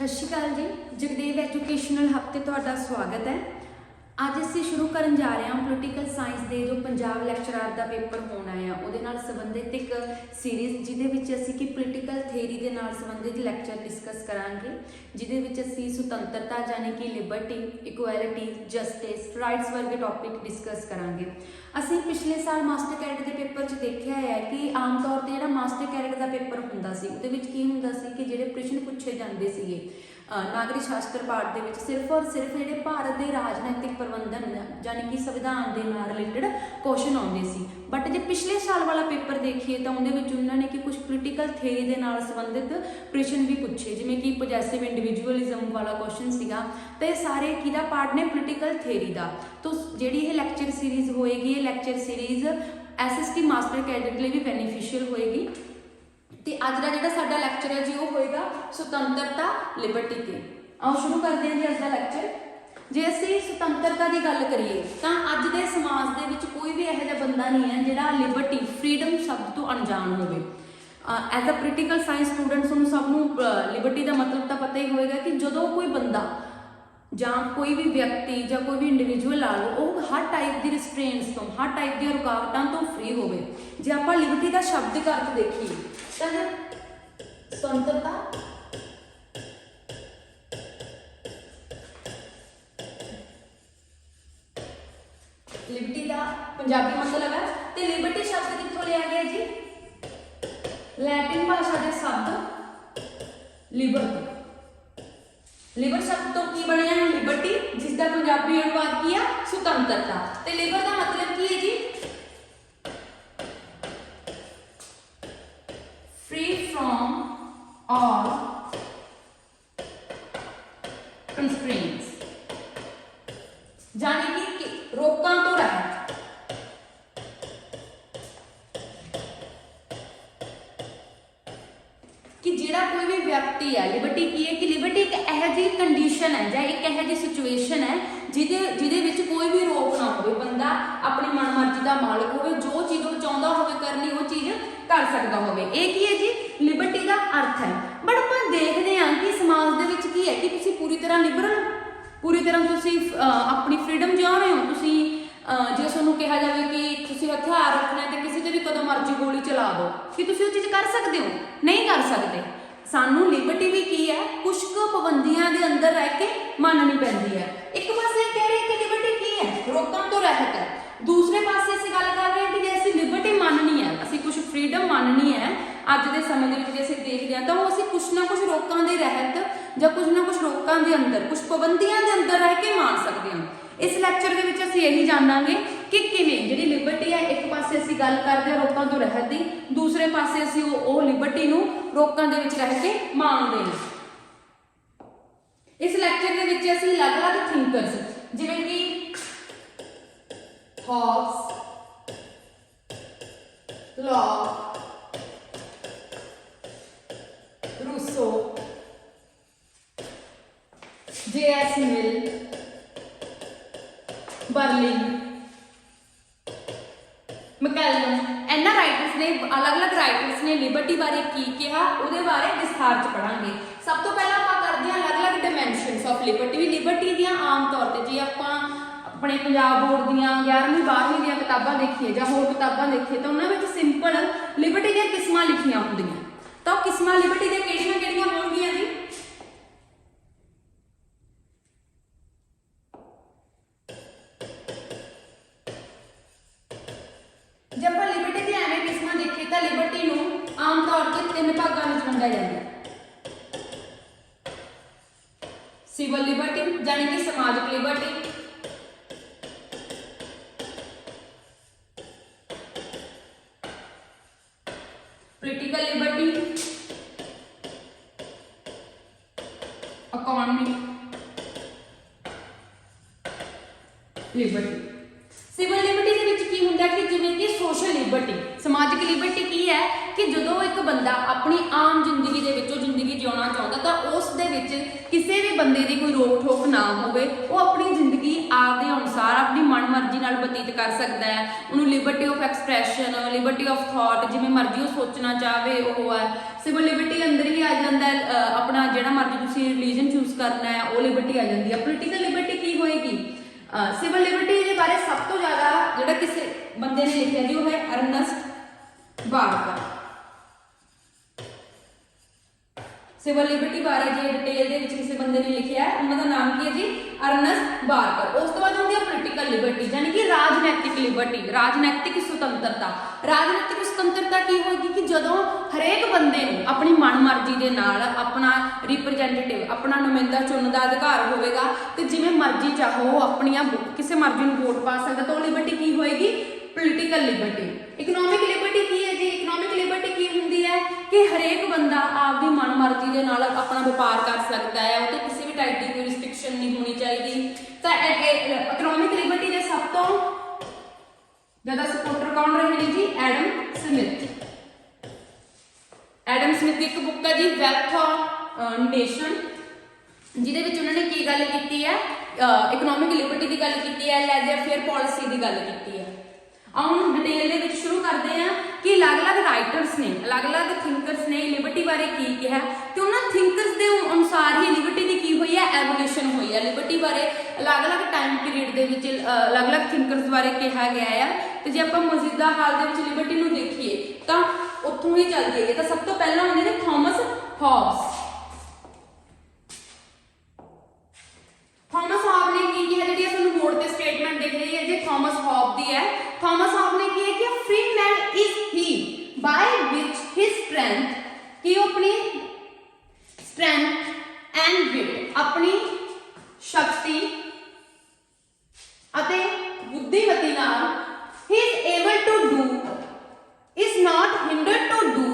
सत श्री अकाल जी। Jagdev educational hub से तुहाडा स्वागत है। अज असीं शुरू करन जा रहे हैं पोलिटिकल साइंस के जो पंजाब लैक्चरार का पेपर होना है उहदे नाल संबंधित एक सीरीज़ जिहदे विच असीं कि पोलिटिकल थेरी दे नाल संबंधित लैक्चर डिस्कस करांगे, जिहदे विच असीं सुतंत्रता यानी कि लिबर्टी, इक्वैलिटी, जस्टिस, राइट्स वर्गे टॉपिक डिस्कस करांगे। असीं पिछले साल मास्टर कैडेट के पेपर च देखिया है कि आम तौर पर जिहड़ा मास्टर कैडेट का पेपर हुंदा सी उहदे विच की हुंदा सी कि जिहड़े प्रश्न पूछे जांदे सीगे नागरिक शास्त्र पाठ के सिर्फ और सिर्फ जो भारत के राजनैतिक प्रबंधन यानी कि संविधान के नाल रिलेटिड क्वेश्चन आते सी। बट जो पिछले साल वाला पेपर देखिए तो उन्होंने कि कुछ पोलिटिकल थेरी के नाल संबंधित प्रश्न भी पूछे, जिमें कि पोजैसिव इंडिविजुअलिज्म वाला क्वेश्चन सीगा। तो ये सारे किहदा पार्ट ने पोलिटिकल थेरी का। तो जी ये लैक्चर सीरीज़ होएगी, ये lecture series SST master cadet लिए भी बेनीफिशियल होएगी। तो अज का जो साडा लैक्चर है जी वो होएगा सुतंत्रता लिबर्टी के। आओ शुरू करते हैं जी अज का लैक्चर। जे असीं सुतंत्रता की गल करिए तो अज के समाज दे विच कोई भी इहो जिहा बंदा नहीं है जिहड़ा लिबर्टी फ्रीडम शब्द तो अनजान होवे। As a political science student तुहानूं सबनूं लिबर्टी का मतलब तो पता ही होएगा कि जदों कोई बंदा ਜਾਂ कोई भी व्यक्ति ਜਾਂ कोई भी इंडिविजुअल ला लो वो हर टाइप की रिस्ट्रेंट्स तो हर टाइप दी रुकावटां तो फ्री होवे। जे आपां लिबर्टी का शब्द का अर्थ देखिए तो स्वतंत्रता लिबर्टी का पंजाबी मतलब है। तो लिबर्टी शब्द कित्थों लिया गया जी? लैटिन भाषा के शब्द लिबर लिबर शब्द तो की बने हैं लिबर्टी, जिसका पंजाबी अनुवाद किया सुतंत्रता। तो लिबर का मतलब की है जी? फ्री फ्रॉम ऑल कंस्ट्रेंट्स, यानी कि रोकां तो रहित। कि जिहड़ा कोई भी व्यक्ति है लिबर्टी की है कि लिबर्टी एक यह जी कंडीशन है या एक यह जी सिचुएशन है जिहदे विच कोई भी रोक ना हो, बंदा अपनी मनमर्जी का मालिक हो, जो चीज़ वो चाहता हो करनी वो चीज़ कर सकता हो। एक ही है जी लिबर्टी का अर्थ है। बट अपन देखते हैं कि समाज दे विच की है कि तुसीं पूरी तरह लिबरल पूरी तरह तुसीं अपनी फ्रीडम जिउ रहे हो। तुसीं जे तुहानूं कहा जाए कि तुसीं हथियार रखना है तो किसी से भी कदों मर्जी गोली चला दो कि तुसीं वो चीज़ कर सकते हो, नहीं कर सकते। सानू लिबर्टी भी की है कुछ पाबंदियां दे अंदर रह के माननी पैंदी है। एक पासे कह रहे हैं कि लिबर्टी की है रोकण तो रहत है, दूसरे पासे असीं गल कर रहे हैं कि जे असीं लिबर्टी माननी है, असीं कुछ फ्रीडम माननी है अज के समय दे विच जे असीं देखदे हां तां असीं कुछ ना कुछ रोकां दे रहत जां कुछ ना कुछ रोकां दे अंदर कुछ पाबंदियां दे अंदर रह के मान सकते हैं। इस लैक्चर के विच असीं यही जानांगे कि किवें जिहड़ी लिबर्टी है एक पासे असीं गल करदे हां रोकां तो रहत दी, दूसरे पासे असीं ਉਹ लिबर्टी नूं रोकां दे विच रह के मानदे हां। इस लैक्चर के विच असीं अलग-अलग थिंकर्स जिवें कि हॉब्स, लॉक, रूसो, J.S. मिल, बर्लिन, मैकेलम, इन्हां राइटर्स ने अलग अलग राइटर्स ने लिबर्टी बारे की कहा उहदे बारे विस्तार च पढ़ांगे। सब तो पहला आपां करदे हां अलग अलग डायमेंशनस ऑफ लिबर्टी। लिबर्टी दियां आम तौर पर जे आपां अपने पंजाब बोर्ड दियां 11वीं 12वीं दियां किताबां देखिए जां होर किताबां देखिए तो उन्हां विच सिंपल लिबर्टी दियां किस्मां लिखियां हुंदियां। तो किस्मां लिबर्टी दियां किहड़ियां होणगीਆਂ जी? जब आप लिबर्टी की एवं किस्म देखिए तो लिबर्टी नूं आम तौर पर 3 भागों में वंडिया जाता है। सिविल लिबर्टी यानी कि समाजिक liberty, political liberty, economic liberty. Civil liberty के विच की हुंदा कि जिवें कि सोशल लिबर्टी, समाजिक लिबर्टी की है कि जदों एक बंदा अपनी आम जिंदगी दे विचों जिंदगी जिउणा चाहुंदा तां उस दे विच किसी भी ਬੰਦੇ ਦੀ ਕੋਈ ਰੋਕ ਠੋਕ ਨਾ ਹੋਵੇ, ਉਹ ਆਪਣੀ ਜ਼ਿੰਦਗੀ ਆਪਦੇ ਅਨੁਸਾਰ ਆਪਣੀ ਮਨਮਰਜ਼ੀ ਨਾਲ ਬਤੀਤ ਕਰ ਸਕਦਾ ਹੈ। ਉਹਨੂੰ Liberty of expression, Liberty of thought, ਜਿਵੇਂ ਮਰਜ਼ੀ ਉਹ ਸੋਚਣਾ ਚਾਹਵੇ ਉਹ ਹੈ। ਸਿਵਲ ਲਿਬਰਟੀ ਅੰਦਰ ਹੀ ਆ ਜਾਂਦਾ ਹੈ, ਆਪਣਾ ਜਿਹੜਾ ਮਰਜ਼ੀ ਤੁਸੀਂ ਰਿਲੀਜਨ ਚੂਜ਼ ਕਰਨਾ ਹੈ ਉਹ ਲਿਬਰਟੀ ਆ ਜਾਂਦੀ ਹੈ। ਪੋਲੀਟੀਕਲ ਲਿਬਰਟੀ ਕੀ ਹੋਏਗੀ? ਸਿਵਲ ਲਿਬਰਟੀ ਦੇ ਬਾਰੇ ਸਭ ਤੋਂ ਜ਼ਿਆਦਾ ਜਿਹੜਾ ਕਿਸੇ ਬੰਦੇ ਨੇ ਲਿਖਿਆ ਜੀ ਉਹ ਹੈ ਅਰਨਸਟ ਬਾਰਕਰ। ਸਿਵਲ ਲਿਬਰਟੀ ਬਾਰੇ ਜੇ ਡਿਟੇਲ ਦੇ ਵਿੱਚ ਕਿਸੇ ਬੰਦੇ ਨੇ ਲਿਖਿਆ ਹੈ, ਉਹਨਾਂ ਦਾ ਨਾਮ ਕੀ ਹੈ ਜੀ? ਅਰਨਸਟ ਬਾਰਕਰ। ਉਸ ਤੋਂ ਬਾਅਦ ਹੁੰਦੀ ਹੈ ਪੋਲੀਟੀਕਲ ਲਿਬਰਟੀ, ਯਾਨੀ ਕਿ ਰਾਜਨੀਤਿਕ ਲਿਬਰਟੀ, ਰਾਜਨੀਤਿਕ ਸੁਤੰਤਰਤਾ। ਰਾਜਨੀਤਿਕ ਸੁਤੰਤਰਤਾ ਕੀ ਹੋਏਗੀ ਕਿ ਜਦੋਂ ਹਰੇਕ ਬੰਦੇ ਨੂੰ ਆਪਣੀ ਮਨਮਰਜ਼ੀ ਦੇ ਨਾਲ ਆਪਣਾ ਰਿਪਰੈਜ਼ੈਂਟੇਟਿਵ, ਆਪਣਾ ਨੁਮਾਇੰਦਾ ਚੁਣਨ ਦਾ ਅਧਿਕਾਰ ਹੋਵੇਗਾ ਤੇ ਜਿਵੇਂ ਮਰਜ਼ੀ ਚਾਹੋ ਉਹ ਆਪਣੀਆਂ ਕਿਸੇ ਮਰਜ਼ੀ ਨੂੰ ਵੋਟ ਪਾ ਸਕਦਾ, ਤਾਂ ਉਹ ਲਿਬਰਟੀ ਕੀ ਹੋਏਗੀ? Political Liberty. ਇਕਨੋਮਿਕ ਲਿਬਰਟੀ ਕੀ ਹੈ ਜੀ? ਇਕਨੋਮਿਕ ਲਿਬਰਟੀ ਕੀ ਹੁੰਦੀ ਹੈ ਕਿ ਹਰੇਕ ਬੰਦਾ ਆਪਦੀ ਮਨਮਰਜ਼ੀ ਦੇ ਨਾਲ ਆਪਣਾ ਵਪਾਰ ਕਰ ਸਕਦਾ ਹੈ, ਉਹ ਤੇ ਕਿਸੇ ਵੀ ਟਾਈਪ ਦੀ ਕੋਈ ਰਿਸਟ੍ਰਿਕਸ਼ਨ ਨਹੀਂ ਹੋਣੀ ਚਾਹੀਦੀ। ਤਾਂ ਇਕਨੋਮਿਕ ਲਿਬਰਟੀ ਦੇ ਸਭ ਤੋਂ ਜ਼ਿਆਦਾ ਸਪੋਰਟਰ ਕੌਣ ਰਹੇ ਨੇ ਜੀ? Adam Smith. ਐਡਮ ਸਮਿਥ ਦੀ ਇੱਕ ਬੁੱਕ ਹੈ ਜੀ ਵੈਲਥ ਆਫ ਨੇਸ਼ਨ, ਜਿਹਦੇ ਵਿੱਚ ਉਹਨਾਂ ਨੇ ਕੀ ਗੱਲ ਕੀਤੀ ਹੈ? ਇਕਨੋਮਿਕ ਲਿਬਰਟੀ ਦੀ ਗੱਲ ਕੀਤੀ ਹੈ, ਲੈਜ਼ਰ ਫੇਅਰ ਪਾਲਿਸੀ ਦੀ ਗੱਲ ਕੀਤੀ ਹੈ। ਆਉਂ ਡਿਟੇਲ ਦੇ ਵਿੱਚ ਸ਼ੁਰੂ ਕਰਦੇ ਹਾਂ ਕਿ ਅਲੱਗ-ਅਲੱਗ ਰਾਈਟਰਸ ਨੇ, ਅਲੱਗ-ਅਲੱਗ ਥਿੰਕਰਸ ਨੇ ਲਿਬਰਟੀ ਬਾਰੇ ਕੀ ਕਿਹਾ ਤੇ ਉਹਨਾਂ ਥਿੰਕਰਸ ਦੇ ਅਨੁਸਾਰ ਹੀ ਲਿਬਰਟੀ ਦੀ ਕੀ ਹੋਈ ਹੈ? ਐਵੋਲੂਸ਼ਨ ਹੋਈ ਹੈ। ਲਿਬਰਟੀ ਬਾਰੇ ਅਲੱਗ-ਅਲੱਗ ਟਾਈਮ ਪੀਰੀਅਡ ਦੇ ਵਿੱਚ ਅਲੱਗ-ਅਲੱਗ ਥਿੰਕਰਸ ਬਾਰੇ ਕਿਹਾ ਗਿਆ ਹੈ। ਤੇ ਜੇ ਆਪਾਂ ਮੌਜੂਦਾ ਹਾਲ ਦੇ ਵਿੱਚ ਲਿਬਰਟੀ ਨੂੰ ਦੇਖੀਏ ਤਾਂ ਉੱਥੋਂ ਹੀ ਚੱਲਦੀ ਹੈ। ਤਾਂ ਸਭ ਤੋਂ ਪਹਿਲਾਂ ਹੁੰਦੇ ਨੇ ਥਾਮਸ ਹੌਬਸ। ਥਾਮਸ ਹੌਬ ਨੇ ਕੀ ਕਿਹਾ? ਜਿਹੜੀ ਤੁਹਾਨੂੰ ਬੋਰਡ ਤੇ ਸਟੇਟਮੈਂਟ ਦਿਖ ਰਹੀ ਹੈ ਜੀ ਥਾਮਸ ਹੌਬ ਦੀ ਹੈ। ਥਾਮਸ ਹੌਬ ਨੇ ਕੀ ਹੈ ਕਿ free man is he by which his strength, ਕਿ ਉਹ ਆਪਣੀ ਸਟਰੈਂਥ ਐਂਡ ਵਿਟ, ਆਪਣੀ ਸ਼ਕਤੀ ਅਤੇ ਬੁੱਧੀਮਤੀ ਨਾਲ he is able to do is not hindered to do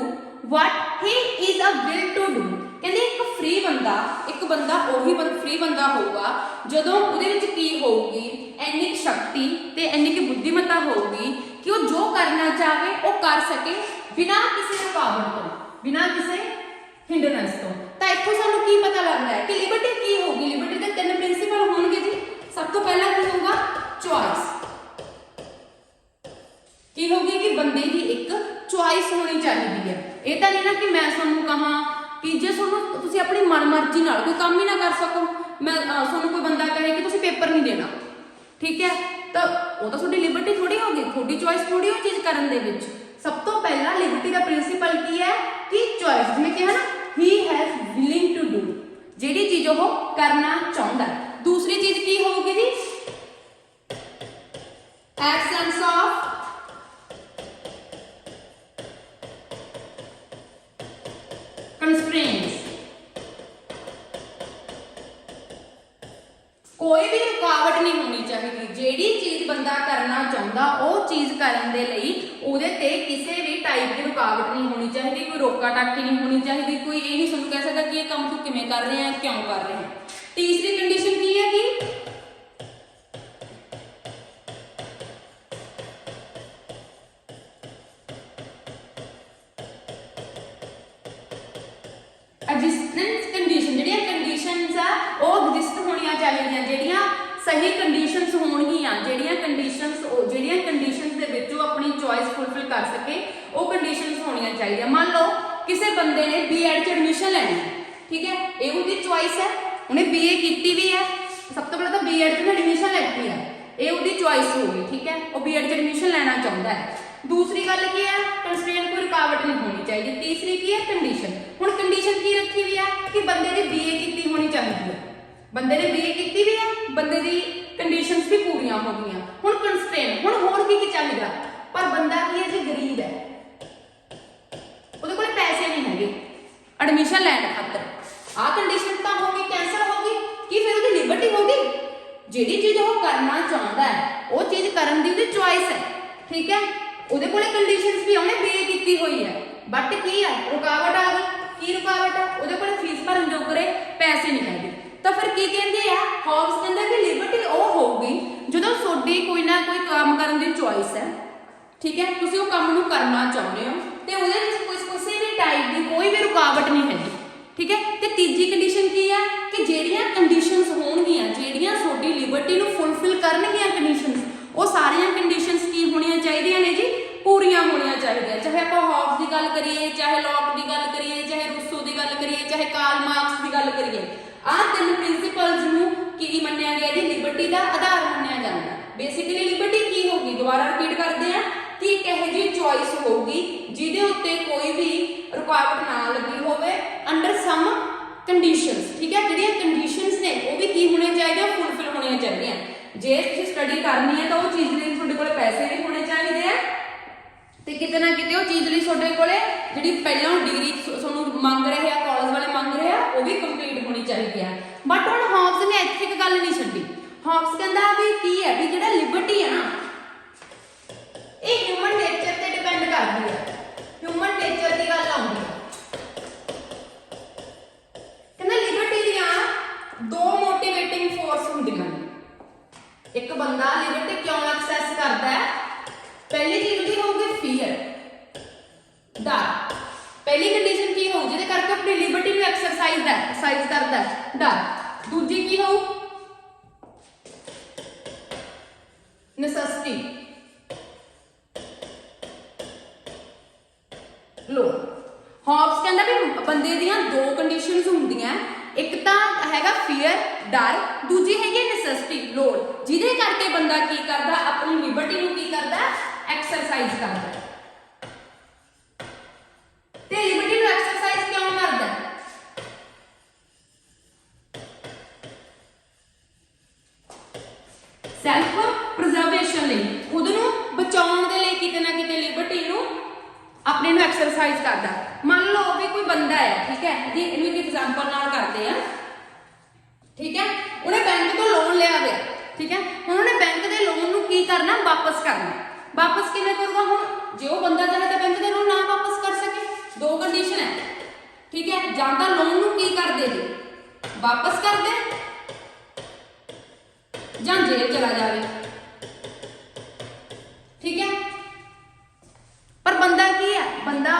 what he is a will to do। ਕਹਿੰਦੇ ਇੱਕ ਫ੍ਰੀ ਬੰਦਾ, ਇੱਕ ਬੰਦਾ ਉਹੀ ਫ੍ਰੀ ਬੰਦਾ ਹੋਊਗਾ ਜਦੋਂ ਉਹਦੇ ਵਿੱਚ ਕੀ ਹੋਊਗੀ? ਇੰਨੀ ਸ਼ਕਤੀ ਤੇ ਇੰਨੀ ਕਿ ਬੁੱਧੀਮਤਾ ਹੋਊਗੀ ਕਿ ਉਹ ਜੋ ਕਰਨਾ ਚਾਹੇ ਉਹ ਕਰ ਸਕੇ ਬਿਨਾਂ ਕਿਸੇ ਰੁਕਾਵਟ ਤੋਂ, ਬਿਨਾਂ ਕਿਸੇ ਹਿੰਡਰੈਂਸ ਤੋਂ। ਤਾਂ ਇੱਥੋਂ ਸਾਨੂੰ ਕੀ ਪਤਾ ਲੱਗਦਾ ਹੈ ਕਿ ਲਿਬਰਟੀ ਕੀ ਹੋਊਗੀ? ਲਿਬਰਟੀ ਦੇ ਤਿੰਨ ਪ੍ਰਿੰਸੀਪਲ ਹੋਣਗੇ ਜੀ। ਸਭ ਤੋਂ ਪਹਿਲਾਂ ਕੀ ਹੋਊਗਾ? ਚੁਆਇਸ। ਕੀ ਹੋਊਗੀ ਕਿ ਬੰਦੇ ਦੀ ਇੱਕ ਚੁਆਇਸ ਹੋਣੀ ਚਾਹੀਦੀ ਹੈ। ਇਹ ਤਾਂ ਨਹੀਂ ਨਾ ਕਿ ਮੈਂ ਤੁਹਾਨੂੰ ਕਹਾਂ ਕਿ ਜੇ ਤੁਹਾਨੂੰ ਤੁਸੀਂ ਆਪਣੀ ਮਨਮਰਜ਼ੀ ਨਾਲ ਕੋਈ ਕੰਮ ਹੀ ਨਾ ਕਰ ਸਕੋ, ਮੈਂ ਤੁਹਾਨੂੰ ਕੋਈ ਬੰਦਾ ਕਹੇ ਕਿ ਤੁਸੀਂ ਪੇਪਰ ਨਹੀਂ ਦੇਣਾ, ਠੀਕ ਹੈ, ਤਾਂ ਉਹ ਤਾਂ ਤੁਹਾਡੀ ਲਿਬਰਟੀ ਥੋੜੀ ਹੋਗੀ, ਤੁਹਾਡੀ ਚੁਆਇਸ ਥੋੜੀ ਉਹ ਚੀਜ਼ ਕਰਨ ਦੇ ਵਿੱਚ। ਸਭ ਤੋਂ ਪਹਿਲਾਂ ਲਿਬਰਟੀ ਦਾ ਪ੍ਰਿੰਸੀਪਲ ਕੀ ਹੈ ਕਿ ਚੁਆਇਸ। ਜਿਵੇਂ ਕਿਹਾ ਨਾ he has willing to do, ਜਿਹੜੀ ਚੀਜ਼ ਉਹ ਕਰਨਾ ਚਾਹੁੰਦਾ। ਦੂਸਰੀ ਚੀਜ਼ ਕੀ ਹੋਊਗੀ ਜੀ? Absence of constraints। ਕੋਈ ਵੀ ਰੁਕਾਵਟ ਨਹੀਂ ਹੋਣੀ ਚਾਹੀਦੀ। ਜਿਹੜੀ ਚੀਜ਼ ਬੰਦਾ ਕਰਨਾ ਚਾਹੁੰਦਾ ਉਹ ਚੀਜ਼ ਕਰਨ ਦੇ ਲਈ ਉਹਦੇ ਤੇ ਕਿਸੇ ਵੀ ਟਾਈਪ ਦੀ ਰੁਕਾਵਟ ਨਹੀਂ ਹੋਣੀ ਚਾਹੀਦੀ, ਕੋਈ ਰੋਕਾ ਟਾਕੀ ਨਹੀਂ ਹੋਣੀ ਚਾਹੀਦੀ। ਕੋਈ ਇਹ ਨਹੀਂ ਤੁਹਾਨੂੰ ਕਹਿ ਸਕਦਾ ਕਿ ਇਹ ਕੰਮ ਤੂੰ ਕਿਵੇਂ ਕਰ ਰਿਹਾ ਹੈ, ਕਿਉਂ ਕਰ ਰਿਹਾ ਹੈ। ਤੀਸਰੀ ਕੰਡੀਸ਼ਨ ਕੀ ਹੈ ਕਿ ਐਗਜ਼ਿਸਟੈਂਸ ਕੰਡੀਸ਼ਨ। ਜਿਹੜੀਆਂ ਕੰਡੀਸ਼ਨਸ ਆ ਉਹ ਐਗਜ਼ਿਸਟ ਹੋਣੀਆਂ ਚਾਹੀਦੀਆਂ, ਜਿਹੜੀਆਂ ਸਹੀ ਕੰਡੀਸ਼ਨਸ ਹੋਣਗੀਆਂ, ਜਿਹੜੀਆਂ ਕੰਡੀਸ਼ਨਸ ਦੇ ਵਿੱਚ ਉਹ ਆਪਣੀ ਚੁਆਇਸ ਫੁਲਫਿਲ ਕਰ ਸਕੇ, ਉਹ ਕੰਡੀਸ਼ਨਸ ਹੋਣੀਆਂ ਚਾਹੀਦੀਆਂ। ਮੰਨ ਲਓ ਕਿਸੇ ਬੰਦੇ ਨੇ ਬੀਐਡ 'ਚ ਐਡਮਿਸ਼ਨ ਲੈਣੀ ਹੈ, ਠੀਕ ਹੈ, ਇਹ ਉਹਦੀ ਚੁਆਇਸ ਹੈ, ਉਹਨੇ ਬੀਏ ਕੀਤੀ ਵੀ ਹੈ। ਸਭ ਤੋਂ ਪਹਿਲਾਂ ਤਾਂ ਬੀਐਡ 'ਚ ਐਡਮਿਸ਼ਨ ਲੈਣੀ ਹੈ, ਇਹ ਉਹਦੀ ਚੁਆਇਸ ਹੋਊਗੀ, ਠੀਕ ਹੈ, ਉਹ ਬੀਐਡ 'ਚ ਐਡਮਿਸ਼ਨ ਲੈਣਾ ਚਾਹੁੰਦਾ ਹੈ। ਦੂਸਰੀ ਗੱਲ ਕੀ ਹੈ? ਕੰਸਟ੍ਰੇਨ, ਕੋਈ ਰੁਕਾਵਟ ਨਹੀਂ ਹੋਣੀ ਚਾਹੀਦੀ। ਤੀਸਰੀ ਕੀ ਹੈ? ਕੰਡੀਸ਼ਨ। ਹੁਣ ਕੰਡੀਸ਼ਨ ਕੀ ਰੱਖੀ ਹੋਈ ਹੈ ਕਿ ਬੰਦੇ ਨੇ ਬੀਏ ਕੀਤੀ ਹੋਣੀ ਚਾਹੀਦੀ ਹੈ। ਬੰਦੇ ਨੇ ਬੀਏ ਕੀਤੀ ਵੀ ਹੈ, ਬੰਦੇ ਦੀ ਕੰਡੀਸ਼ਨਸ ਵੀ ਪੂਰੀਆਂ ਹੋ ਗਈਆਂ। ਹੁਣ ਕੰਸਟ੍ਰੇਨ, ਹੁਣ ਹੋਰ ਕੀ ਚਾਹੀਦਾ? ਪਰ ਬੰਦਾ ਕੀ ਹੈ ਜੀ? ਗਰੀਬ ਹੈ, ਉਹਦੇ ਕੋਲ ਪੈਸੇ ਨਹੀਂ ਹੈਗੇ ਐਡਮਿਸ਼ਨ ਲੈਣ ਖਾਤਰ। ਆਹ ਕੰਡੀਸ਼ਨ ਤਾਂ ਹੋ ਗਈ, ਕੈਂਸਲ ਹੋ ਗਈ, ਕੀ ਫਿਰ ਉਹਦੀ ਲਿਬਰਟੀ ਹੋ ਗਈ? ਜਿਹੜੀ ਚੀਜ਼ ਉਹ ਕਰਨਾ ਚਾਹੁੰਦਾ ਹੈ ਉਹ ਚੀਜ਼ ਕਰਨ ਦੀ ਉਹਦੀ ਚੁਆਇਸ ਹੈ, ਠੀਕ ਹੈ, ਉਹਦੇ ਕੋਲੇ ਕੰਡੀਸ਼ਨਸ ਵੀ, ਉਹਨੇ ਬੀਏ ਕੀਤੀ ਹੋਈ ਹੈ, ਬਟ ਕੀ ਹੈ? ਰੁਕਾਵਟ ਆ ਗਈ। ਕੀ ਰੁਕਾਵਟ ਹੈ? ਉਹਦੇ ਕੋਲੇ ਫੀਸ ਭਰਨ ਜੋਗਰੇ ਪੈਸੇ ਨਹੀਂ ਹੈਗੇ। ਤਾਂ ਫਿਰ ਕੀ ਕਹਿੰਦੇ ਆ? ਹੌਬਸ ਕਹਿੰਦਾ ਕਿ ਲਿਬਰਟੀ ਉਹ ਹੋਊਗੀ ਜਦੋਂ ਤੁਹਾਡੀ ਕੋਈ ਨਾ ਕੋਈ ਕੰਮ ਕਰਨ ਦੀ ਚੁਆਇਸ ਹੈ, ਠੀਕ ਹੈ, ਤੁਸੀਂ ਉਹ ਕੰਮ ਨੂੰ ਕਰਨਾ ਚਾਹੁੰਦੇ ਹੋ ਤੇ ਉਹਦੇ ਵਿੱਚ ਕਿਸੇ ਵੀ ਟਾਈਪ ਦੀ ਕੋਈ ਵੀ ਰੁਕਾਵਟ ਨਹੀਂ ਹੈਗੀ, ठीक है। तो तीजी कंडीशन की है कि ਜਿਹੜੀਆਂ कंडीशनस ਹੋਣਗੀਆਂ, ਜਿਹੜੀਆਂ ਤੁਹਾਡੀ ਲਿਬਰਟੀ ਨੂੰ ਫੁੱਲਫਿਲ ਕਰਨਗੀਆਂ ਕੰਡੀਸ਼ਨਸ, ਉਹ ਸਾਰੀਆਂ ਕੰਡੀਸ਼ਨਸ ਕੀ ਹੋਣੀਆਂ ਚਾਹੀਦੀਆਂ ਨੇ ਜੀ, ਪੂਰੀਆਂ ਹੋਣੀਆਂ ਚਾਹੀਦੀਆਂ। ਚਾਹੇ ਆਪਾਂ ਹੌਬਸ ਦੀ ਗੱਲ ਕਰੀਏ, ਚਾਹੇ ਲੌਕ ਦੀ ਗੱਲ ਕਰੀਏ, ਚਾਹੇ ਰੂਸੋ ਦੀ ਗੱਲ ਕਰੀਏ, ਚਾਹੇ ਕਾਰਲ ਮਾਰਕਸ ਦੀ ਗੱਲ ਕਰੀਏ, ਆਹ ਤਿੰਨ ਪ੍ਰਿੰਸੀਪਲਸ ਨੂੰ ਕੀ ਮੰਨਿਆ ਗਿਆ ਜੀ, ਲਿਬਰਟੀ ਦਾ ਆਧਾਰ ਮੰਨਿਆ ਜਾਂਦਾ। ਬੇਸਿਕਲੀ ਲਿਬਰਟੀ ਕੀ ਹੋਗੀ, ਦੁਬਾਰਾ ਰਿਪੀਟ ਕਰਦੇ ਆ ਕਿ ਇੱਕ ਇਹੋ ਜਿਹੀ ਚੋਇਸ ਹੋਊਗੀ ਜਿਹਦੇ ਉੱਤੇ ਕੋਈ ਵੀ ਰੁਕਾਵਟ ਨਾ ਲੱਗੀ ਹੋਵੇ ਅੰਡਰ ਸਮ ਕੰਡੀਸ਼ਨਸ, ਠੀਕ ਹੈ। ਜਿਹੜੀਆਂ ਕੰਡੀਸ਼ਨਸ ਨੇ ਉਹ ਵੀ ਕੀ ਹੋਣੀਆਂ ਚਾਹੀਦੀਆਂ, ਫੁੱਲਫਿਲ ਹੋਣੀਆਂ ਚਾਹੀਦੀਆਂ। ਜੇ ਤੁਸੀਂ ਸਟੱਡੀ ਕਰਨੀ ਹੈ ਤਾਂ ਉਹ ਚੀਜ਼ ਲਈ ਤੁਹਾਡੇ ਕੋਲ ਪੈਸੇ ਵੀ ਹੋਣੇ ਚਾਹੀਦੇ ਆ, ਤੇ ਕਿਤੇ ਨਾ ਕਿਤੇ ਉਹ ਚੀਜ਼ ਲਈ ਤੁਹਾਡੇ ਕੋਲੇ ਜਿਹੜੀ ਪਹਿਲਾਂ ਡਿਗਰੀ ਤੁਹਾਨੂੰ ਮੰਗ ਰਹੇ ਆ, ਕਾਲਜ ਵਾਲੇ ਮੰਗ ਰਹੇ ਆ, ਉਹ ਵੀ ਕੰਪਲੀਟ ਹੋਣੀ ਚਾਹੀਦੀ ਆ। ਬਟ ਹੁਣ ਹੌਬਸ ਨੇ ਇੱਥੇ ਇੱਕ ਗੱਲ ਨਹੀਂ ਛੱਡੀ। ਹੌਬਸ ਕਹਿੰਦਾ ਵੀ ਕੀ ਹੈ, ਵੀ ਜਿਹੜਾ ਲਿਬਰਟੀ ਹੈ ਨਾ, ਇਹ ਹਿਊਮਨ ਨੇਚਰ ਤੇ ਡਿਪੈਂਡ ਕਰਦੀ ਹੈ। ਹਿਊਮਨ ਨੇਚਰ ਦੀ ਗੱਲ ਆਉਂਦੀ ਹੈ। ਕਹਿੰਦਾ ਲਿਬਰਟੀ ਦੀਆਂ ਦੋ ਮੋਟੀਵੇਟਿੰਗ ਫੋਰਸ ਹੁੰਦੀਆਂ ਨੇ। ਇੱਕ ਬੰਦਾ ਲਿਬਰਟੀ ਕਿਉਂ ਐਕਸੈਸ ਕਰਦਾ ਹੈ, ਪਹਿਲੀ ਚੀਜ਼ ਉਹਦੀ ਹੋਊਗੀ ਫੀਅਰ, ਡਰ। ਪਹਿਲੀ ਕੰਡੀਸ਼ਨ ਕੀ ਹੋਊ, ਜਿਹਦੇ ਕਰਕੇ ਆਪਣੀ ਲਿਬਰਟੀ ਨੂੰ ਐਕਸਰਸਾਈਜ਼ ਕਰਦਾ ਹੈ, ਡਰ। ਦੂਜੀ ਕੀ ਹੋਊ, ਨੈਸੈਸਿਟੀ, ਲੋੜ। ਹੌਬਸ ਕਹਿੰਦਾ ਵੀ ਬੰਦੇ ਦੀਆਂ ਦੋ ਕੰਡੀਸ਼ਨਸ ਹੁੰਦੀਆਂ, ਇੱਕ ਤਾਂ ਹੈਗਾ ਫੀਅਰ, ਡਰ, ਦੂਜੀ ਹੈਗੀ ਨੈਸੈਸਿਟੀ, ਲੋੜ, ਜਿਹਦੇ ਕਰਕੇ ਬੰਦਾ ਕੀ ਕਰਦਾ, ਆਪਣੀ ਲਿਬਰਟੀ ਨੂੰ ਕੀ ਕਰਦਾ, ਐਕਸਰਸਾਈਜ਼ ਕਰਦਾ। ਤੇ ਲਿਬਰਟੀ ਨੂੰ ਐਕਸਰਸਾਈਜ਼ ਕਿਉਂ ਕਰਦਾ, ਸੈਲਫ ਪ੍ਰੀਜ਼ਰਵੇਸ਼ਨ ਲਈ, ਖੁਦ ਨੂੰ ਬਚਾਉਣ ਦੇ ਲਈ ਕਿਤੇ ਨਾ ਕਿਤੇ ਲਿਬਰਟੀ ਨੂੰ ਆਪਣੇ ਨੂੰ ਐਕਸਰਸਾਈਜ਼ ਕਰਦਾ। ਮੰਨ ਲਓ ਵੀ ਕੋਈ ਬੰਦਾ ਹੈ, ਠੀਕ ਹੈ ਜੀ, ਇਹਨੂੰ ਇੱਕ ਐਗਜ਼ਾਮਪਲ ਨਾਲ ਕਰਦੇ ਆ, ਠੀਕ ਹੈ। ਉਹਨੇ ਬੈਂਕ ਤੋਂ ਲੋਨ ਲਿਆ ਹੋਇਆ, ਠੀਕ ਹੈ। ਹੁਣ ਉਹਨੇ ਬੈਂਕ ਦੇ ਲੋਨ ਨੂੰ ਕੀ ਕਰਨਾ, ਵਾਪਸ ਕਰਨਾ। ਵਾਪਸ ਕਿਵੇਂ ਕਰੂਗਾ, ਹੁਣ ਜੇ ਉਹ ਬੰਦਾ ਚਾਹੇ ਤਾਂ ਬੈਂਕ ਦੇ ਲੋਨ ਨਾ ਵਾਪਸ ਕਰ ਸਕੇ, ਦੋ ਕੰਡੀਸ਼ਨ ਹੈ, ਠੀਕ ਹੈ। ਜਾਂ ਤਾਂ ਲੋਨ ਨੂੰ ਕੀ ਕਰਦੇ ਜੀ, ਵਾਪਸ ਕਰ ਦੇ, ਜਾਂ ਜੇਲ੍ਹ ਚਲਾ ਜਾਵੇ, ਠੀਕ ਹੈ। ਪਰ ਬੰਦਾ ਕੀ ਹੈ, ਬੰਦਾ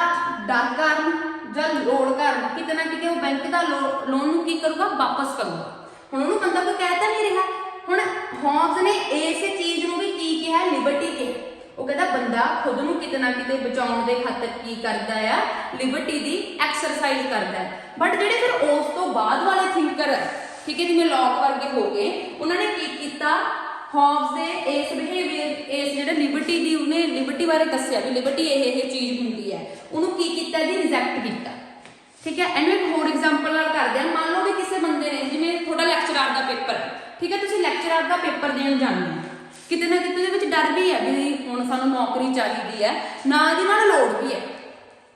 ਡਰ ਕਾਰਨ ਜਾਂ ਲੋੜ ਕਾਰਨ ਕਿਤੇ ਨਾ ਕਿਤੇ ਉਹ ਬੈਂਕ ਦਾ ਲੋਨ ਨੂੰ ਕੀ ਕਰੂਗਾ, ਵਾਪਸ ਕਰੂਗਾ। ਹੁਣ ਉਹਨੂੰ ਬੰਦਾ ਕੋਈ ਕਹਿ ਤਾਂ ਨਹੀਂ ਰਿਹਾ। ਹੁਣ ਹੌਬਸ ਨੇ ਇਸੇ ਚੀਜ਼ ਨੂੰ ਵੀ ਕੀ ਕਿਹਾ, ਲਿਬਰਟੀ ਕਿਹਾ। ਉਹ ਕਹਿੰਦਾ ਬੰਦਾ ਖੁਦ ਨੂੰ ਕਿਤੇ ਨਾ ਕਿਤੇ ਬਚਾਉਣ ਦੇ ਖਾਤਰ ਕੀ ਕਰਦਾ ਆ, ਲਿਬਰਟੀ ਦੀ ਐਕਸਰਸਾਈਜ਼ ਕਰਦਾ ਹੈ। ਬਟ ਜਿਹੜੇ ਫਿਰ ਉਸ ਤੋਂ ਬਾਅਦ ਵਾਲੇ ਥਿੰਕਰ, ਠੀਕ ਹੈ, ਜਿਵੇਂ ਲੌਕ ਵਰਗੇ ਹੋ ਗਏ, ਉਹਨਾਂ ਨੇ ਕੀ ਕੀਤਾ, ਹੌਬਸ ਦੇ ਇਸ ਬਿਹੇਵੀਅਰ, ਇਸ ਜਿਹੜੇ ਲਿਬਰਟੀ ਦੀ, ਉਹਨੇ ਲਿਬਰਟੀ ਬਾਰੇ ਦੱਸਿਆ ਵੀ ਲਿਬਰਟੀ ਇਹ ਚੀਜ਼ ਹੁੰਦੀ ਹੈ, ਉਹਨੂੰ ਕੀ ਕੀਤਾ ਜੀ, ਰਿਜੈਕਟ ਕੀਤਾ, ਠੀਕ ਹੈ। ਇਹਨੂੰ ਇੱਕ ਹੋਰ ਐਗਜ਼ਾਮਪਲ ਨਾਲ ਕਰਦੇ ਹਾਂ। ਮੰਨ ਲਓ ਵੀ ਕਿਸੇ ਬੰਦੇ ਨੇ, ਜਿਵੇਂ ਤੁਹਾਡਾ ਲੈਕਚਰਰ ਦਾ ਪੇਪਰ, ਠੀਕ ਹੈ, ਤੁਸੀਂ ਲੈਕਚਰਰ ਦਾ ਪੇਪਰ ਦੇਣ ਜਾਂਦੇ ਹੋ, ਕਿਤੇ ਨਾ ਕਿਤੇ ਦੇ ਵਿੱਚ ਡਰ ਵੀ ਹੈ ਵੀ ਹੁਣ ਸਾਨੂੰ ਨੌਕਰੀ ਚਾਹੀਦੀ ਹੈ, ਨਾਲ ਦੀ ਨਾਲ ਲੋੜ ਵੀ ਹੈ,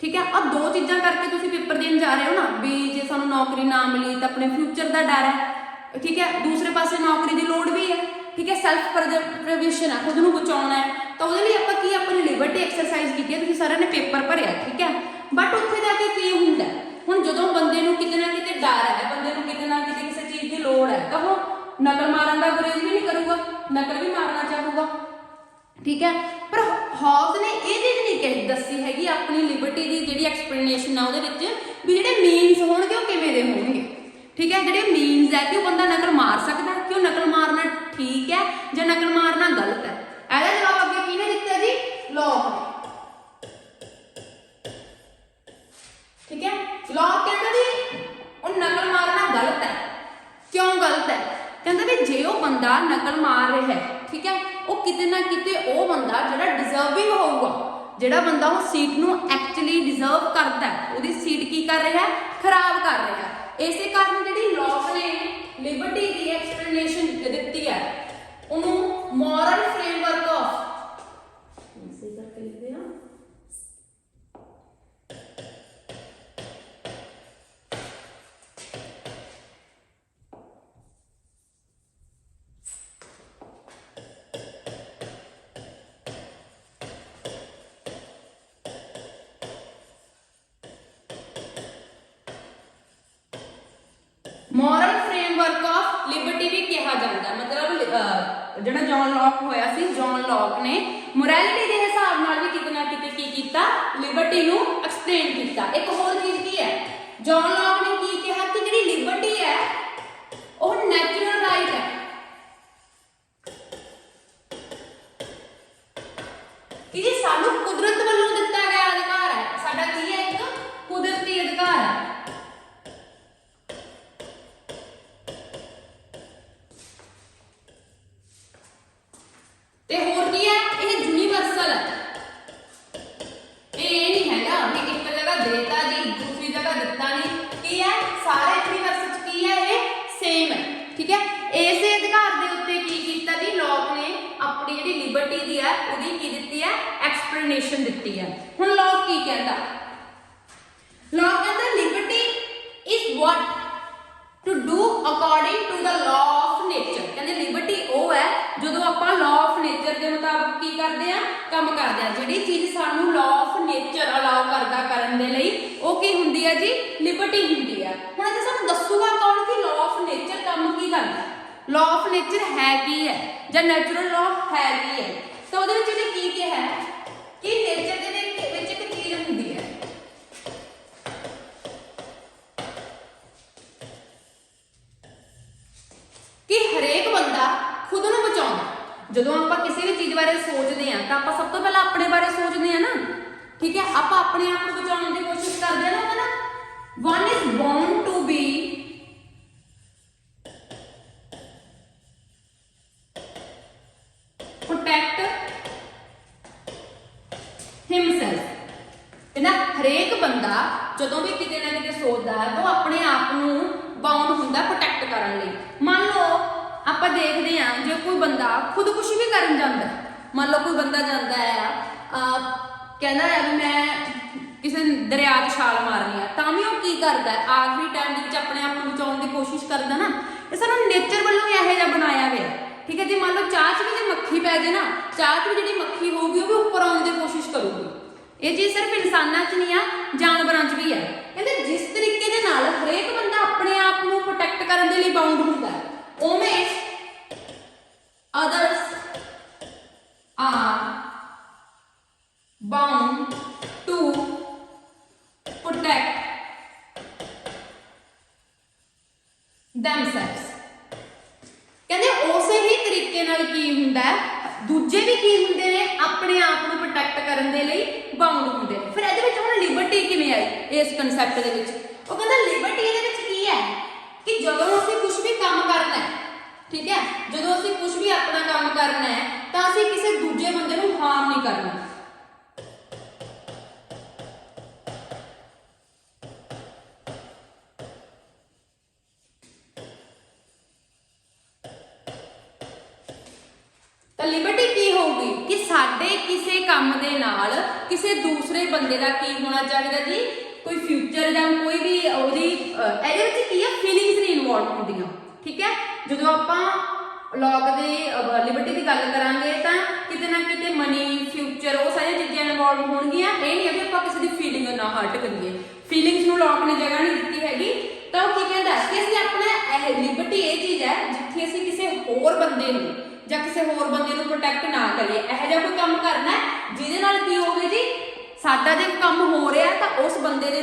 ਠੀਕ ਹੈ। ਆਹ ਦੋ ਚੀਜ਼ਾਂ ਕਰਕੇ ਤੁਸੀਂ ਪੇਪਰ ਦੇਣ ਜਾ ਰਹੇ ਹੋ ਨਾ, ਵੀ ਜੇ ਸਾਨੂੰ ਨੌਕਰੀ ਨਾ ਮਿਲੀ ਤਾਂ ਆਪਣੇ ਫਿਊਚਰ ਦਾ ਡਰ ਹੈ, ਠੀਕ ਹੈ। ਦੂਸਰੇ ਪਾਸੇ ਨੌਕਰੀ ਦੀ ਲੋੜ ਵੀ ਹੈ, ਠੀਕ ਹੈ। ਸੈਲਫ ਪ੍ਰੀਜ਼ਰਵੇਸ਼ਨ ਹੈ, ਖੁਦ ਨੂੰ ਬਚਾਉਣਾ ਹੈ, ਤਾਂ ਉਹਦੇ ਲਈ ਆਪਾਂ ਕੀ, ਆਪਣੀ ਲਿਬਰਟੀ ਐਕਸਰਸਾਈਜ਼ ਕੀਤੀ ਹੈ। ਤੁਸੀਂ ਸਾਰਿਆਂ ਨੇ ਪੇਪਰ ਭਰਿਆ, ਠੀਕ ਹੈ। ਬਟ ਉੱਥੇ ਜਾ ਕੇ ਕੀ ਹੁੰਦਾ, ਹੁਣ ਜਦੋਂ ਬੰਦੇ ਨੂੰ ਕਿਤੇ ਨਾ ਕਿਤੇ ਡਰ ਹੈ, ਬੰਦੇ ਨੂੰ ਕਿਤੇ ਨਾ ਕਿਤੇ ਕਿਸੇ ਚੀਜ਼ ਦੀ ਲੋੜ ਹੈ, ਤਾਂ ਉਹ ਨਕਲ ਮਾਰਨ ਦਾ ਗੁਰੇਜ਼ ਵੀ ਨਹੀਂ ਕਰੂਗਾ, ਨਕਲ ਵੀ ਮਾਰਨਾ ਚਾਹੂਗਾ, ਠੀਕ ਹੈ। ਪਰ ਹੌਬਸ ਨੇ ਇਹ ਚੀਜ਼ ਨਹੀਂ ਦੱਸੀ ਹੈਗੀ ਆਪਣੀ ਲਿਬਰਟੀ ਦੀ ਜਿਹੜੀ ਐਕਸਪਲੇਨੇਸ਼ਨ ਆ ਉਹਦੇ ਵਿੱਚ, ਵੀ ਜਿਹੜੇ ਮੀਨਸ ਹੋਣਗੇ ਉਹ ਕਿਵੇਂ ਦੇ ਹੋਣਗੇ, ਠੀਕ ਹੈ। ਜਿਹੜੇ ਮੀਨਸ ਹੈ ਕਿ ਉਹ ਬੰਦਾ ਨਕਲ ਮਾਰ ਸਕਦਾ, ਕਿ ਉਹ ਨਕਲ ਮਾਰਨਾ ਠੀਕ ਹੈ ਜਾਂ ਨਕਲ ਮਾਰਨਾ ਗਲਤ ਹੈ। ਇਹਦਾ ਜਵਾਬ ਅੱਗੇ ਕਿਹਨੇ ਦਿੱਤਾ ਜੀ, ਲੌਕ ਨੇ, ਠੀਕ ਹੈ। ਲੌਕ ਕਹਿੰਦਾ ਵੀ ਉਹ ਨਕਲ ਮਾਰਨਾ ਗਲਤ ਹੈ। ਕਿਉਂ ਗਲਤ ਹੈ, ਕਹਿੰਦਾ ਵੀ ਜੇ ਉਹ ਬੰਦਾ ਨਕਲ ਮਾਰ ਰਿਹਾ ਹੈ, ਠੀਕ ਹੈ, ਉਹ ਕਿਤੇ ਨਾ ਕਿਤੇ ਉਹ ਬੰਦਾ ਜਿਹੜਾ ਡਿਜ਼ਰਵਿੰਗ ਹੋਊਗਾ, ਜਿਹੜਾ ਬੰਦਾ ਉਹ ਸੀਟ ਨੂੰ ਐਕਚੁਅਲੀ ਡਿਜ਼ਰਵ ਕਰਦਾ, ਉਹਦੀ ਸੀਟ ਕੀ ਕਰ ਰਿਹਾ, ਖਰਾਬ ਕਰ ਰਿਹਾ। ਇਸੇ ਕਾਰਨ ਜਿਹੜੀ ਲੌਕ ਨੇ ਲਿਬਰਟੀ ਦੀ ਐਕਸਪਲੇਨੇਸ਼ਨ ਦਿੱਤੀ ਹੈ, ਉਹਨੂੰ ਮੋਰਲ ਫਰੇਮਵਰਕ ਆਫ, ਇਸੇ ਕਰਕੇ ਲਿਖਦੇ ਹਾਂ, ਮੋਰਲ ਫਰੇਮਵਰਕ ਆਫ ਲਿਬਰਟੀ ਵੀ ਕਿਹਾ ਜਾਂਦਾ। ਮਤਲਬ ਜਿਹੜਾ ਜੌਨ ਲੌਕ ਹੋਇਆ ਸੀ, ਜੌਨ ਲੌਕ ਨੇ ਮੋਰੈਲਿਟੀ ਦੇ ਹਿਸਾਬ ਨਾਲ ਵੀ ਕਿਤੇ ਨਾ ਕਿਤੇ ਕੀ ਕੀਤਾ, ਲਿਬਰਟੀ ਨੂੰ ਐਕਸਪਲੇਨ ਕੀਤਾ। ਇੱਕ ਹੋਰ ਚੀਜ਼ ਕੀ ਹੈ, ਜੌਨ ਲੌਕ ਨੇ ਕੀ एक्सप्लेनेशन दी है। हुण लॉ की कहता, लॉ कहता liberty is what to do according to the law of nature. कहते लिबर्टी वो है जो आप लॉ ऑफ नेचर के मुताबिक की करते हैं, काम करते हैं। जी चीज़ सानू लॉ ऑफ नेचर अलाउ करता करने लई वो की हुंदी है जी, लिबर्टी हुंदी है। हुण इत्थे सानू दसूगा कौन कि लॉ ऑफ नेचर काम की करदा, लॉ ऑफ नेचर है की है जां नैचुरल लॉ है की है। तो उहदे विच इहने की कहा है कि नेचर दे विच एक चीज़ हुंदी है कि हरेक बंदा खुद नूं बचाउंदा। जदों आपां किसी भी चीज़ बारे सोचते हैं तो आपां सब तो पहले अपने बारे सोचते हैं ना, ठीक है। आपां अपने आप को बचाने की कोशिश करते हैं ना। One is born to be protect himself. ना हरेक बंदा जदों भी किते ना किते सोचता है तो अपने आप नूं बाउंड हुंदा प्रोटेक्ट करने लई। मान लो आप देखते हैं जो कोई बंदा खुदकुशी भी करन जाता है, मान लो कोई बंदा जाता है कहना है भी मैं किसी दरिया च छाल मारनी है, तो भी वो की करता है आखिरी टाइम के अपने आप को बचाने की कोशिश करता ना। ये सारा नेचर वालों यहो जिहा बनाया हुआ, ठीक है जी। मान लो चाह च भी जो मक्खी पै जाए ना, चाह च भी जी मक्खी होगी वो भी उपर आने की कोशिश करूगी। ये चीज़ सिर्फ इंसानों च नहीं है, जानवरों च भी है। कहते जिस तरीके के नाल हरेक बंदा अपने आप को प्रोटेक्ट करने के लिए बाउंड होता है, उवें others are bound to protect themselves। कहते उस ही तरीके नाल की हुंदा है दूजे भी की हुंदे ने अपने आप को प्रोटेक्ट करने के लिए बाउंड हुंदे ने। फिर इहदे विच हुण लिबर्टी किवें आई इस कंसैप्ट दे विच? वो कहंदा लिबर्टी इहदे विच की है कि जदों असीं कुछ भी काम करना है, ठीक है, जदों असीं कुछ भी अपना काम करना है तो असीं किसी दूजे बंदे नूं हार्म नहीं करना। तो लिबर्टी की होगी कि साडे किसी काम दे नाल किसी दूसरे बंदे का की होना चाहिए जी, कोई फ्यूचर या कोई भी ओहदी इहदे विच की है फीलिंग्स नहीं इनवॉल्व होंदियां, ठीक है। जो आपां लॉक की लिबर्टी की गल करांगे तो किते ना किते मनी फ्यूचर वो सारी चीज़ें इनवॉल्व होणगियां। ये नहीं है कि आपां किसी की फीलिंग ना हर्ट करिए, फीलिंग्स नूं लॉक ने जगह नहीं दी हैगी। तो की कहंदा कि असीं अपना लिबर्टी ये चीज़ है जिथे असीं किसी होर बंदे नूं जां किसी होर बंदे नूं प्रोटेक्ट ना करिए। इहो जिहा कोई काम करना है जिहदे नाल की होवे जी साडा जे काम हो रहा तो उस बंदे दे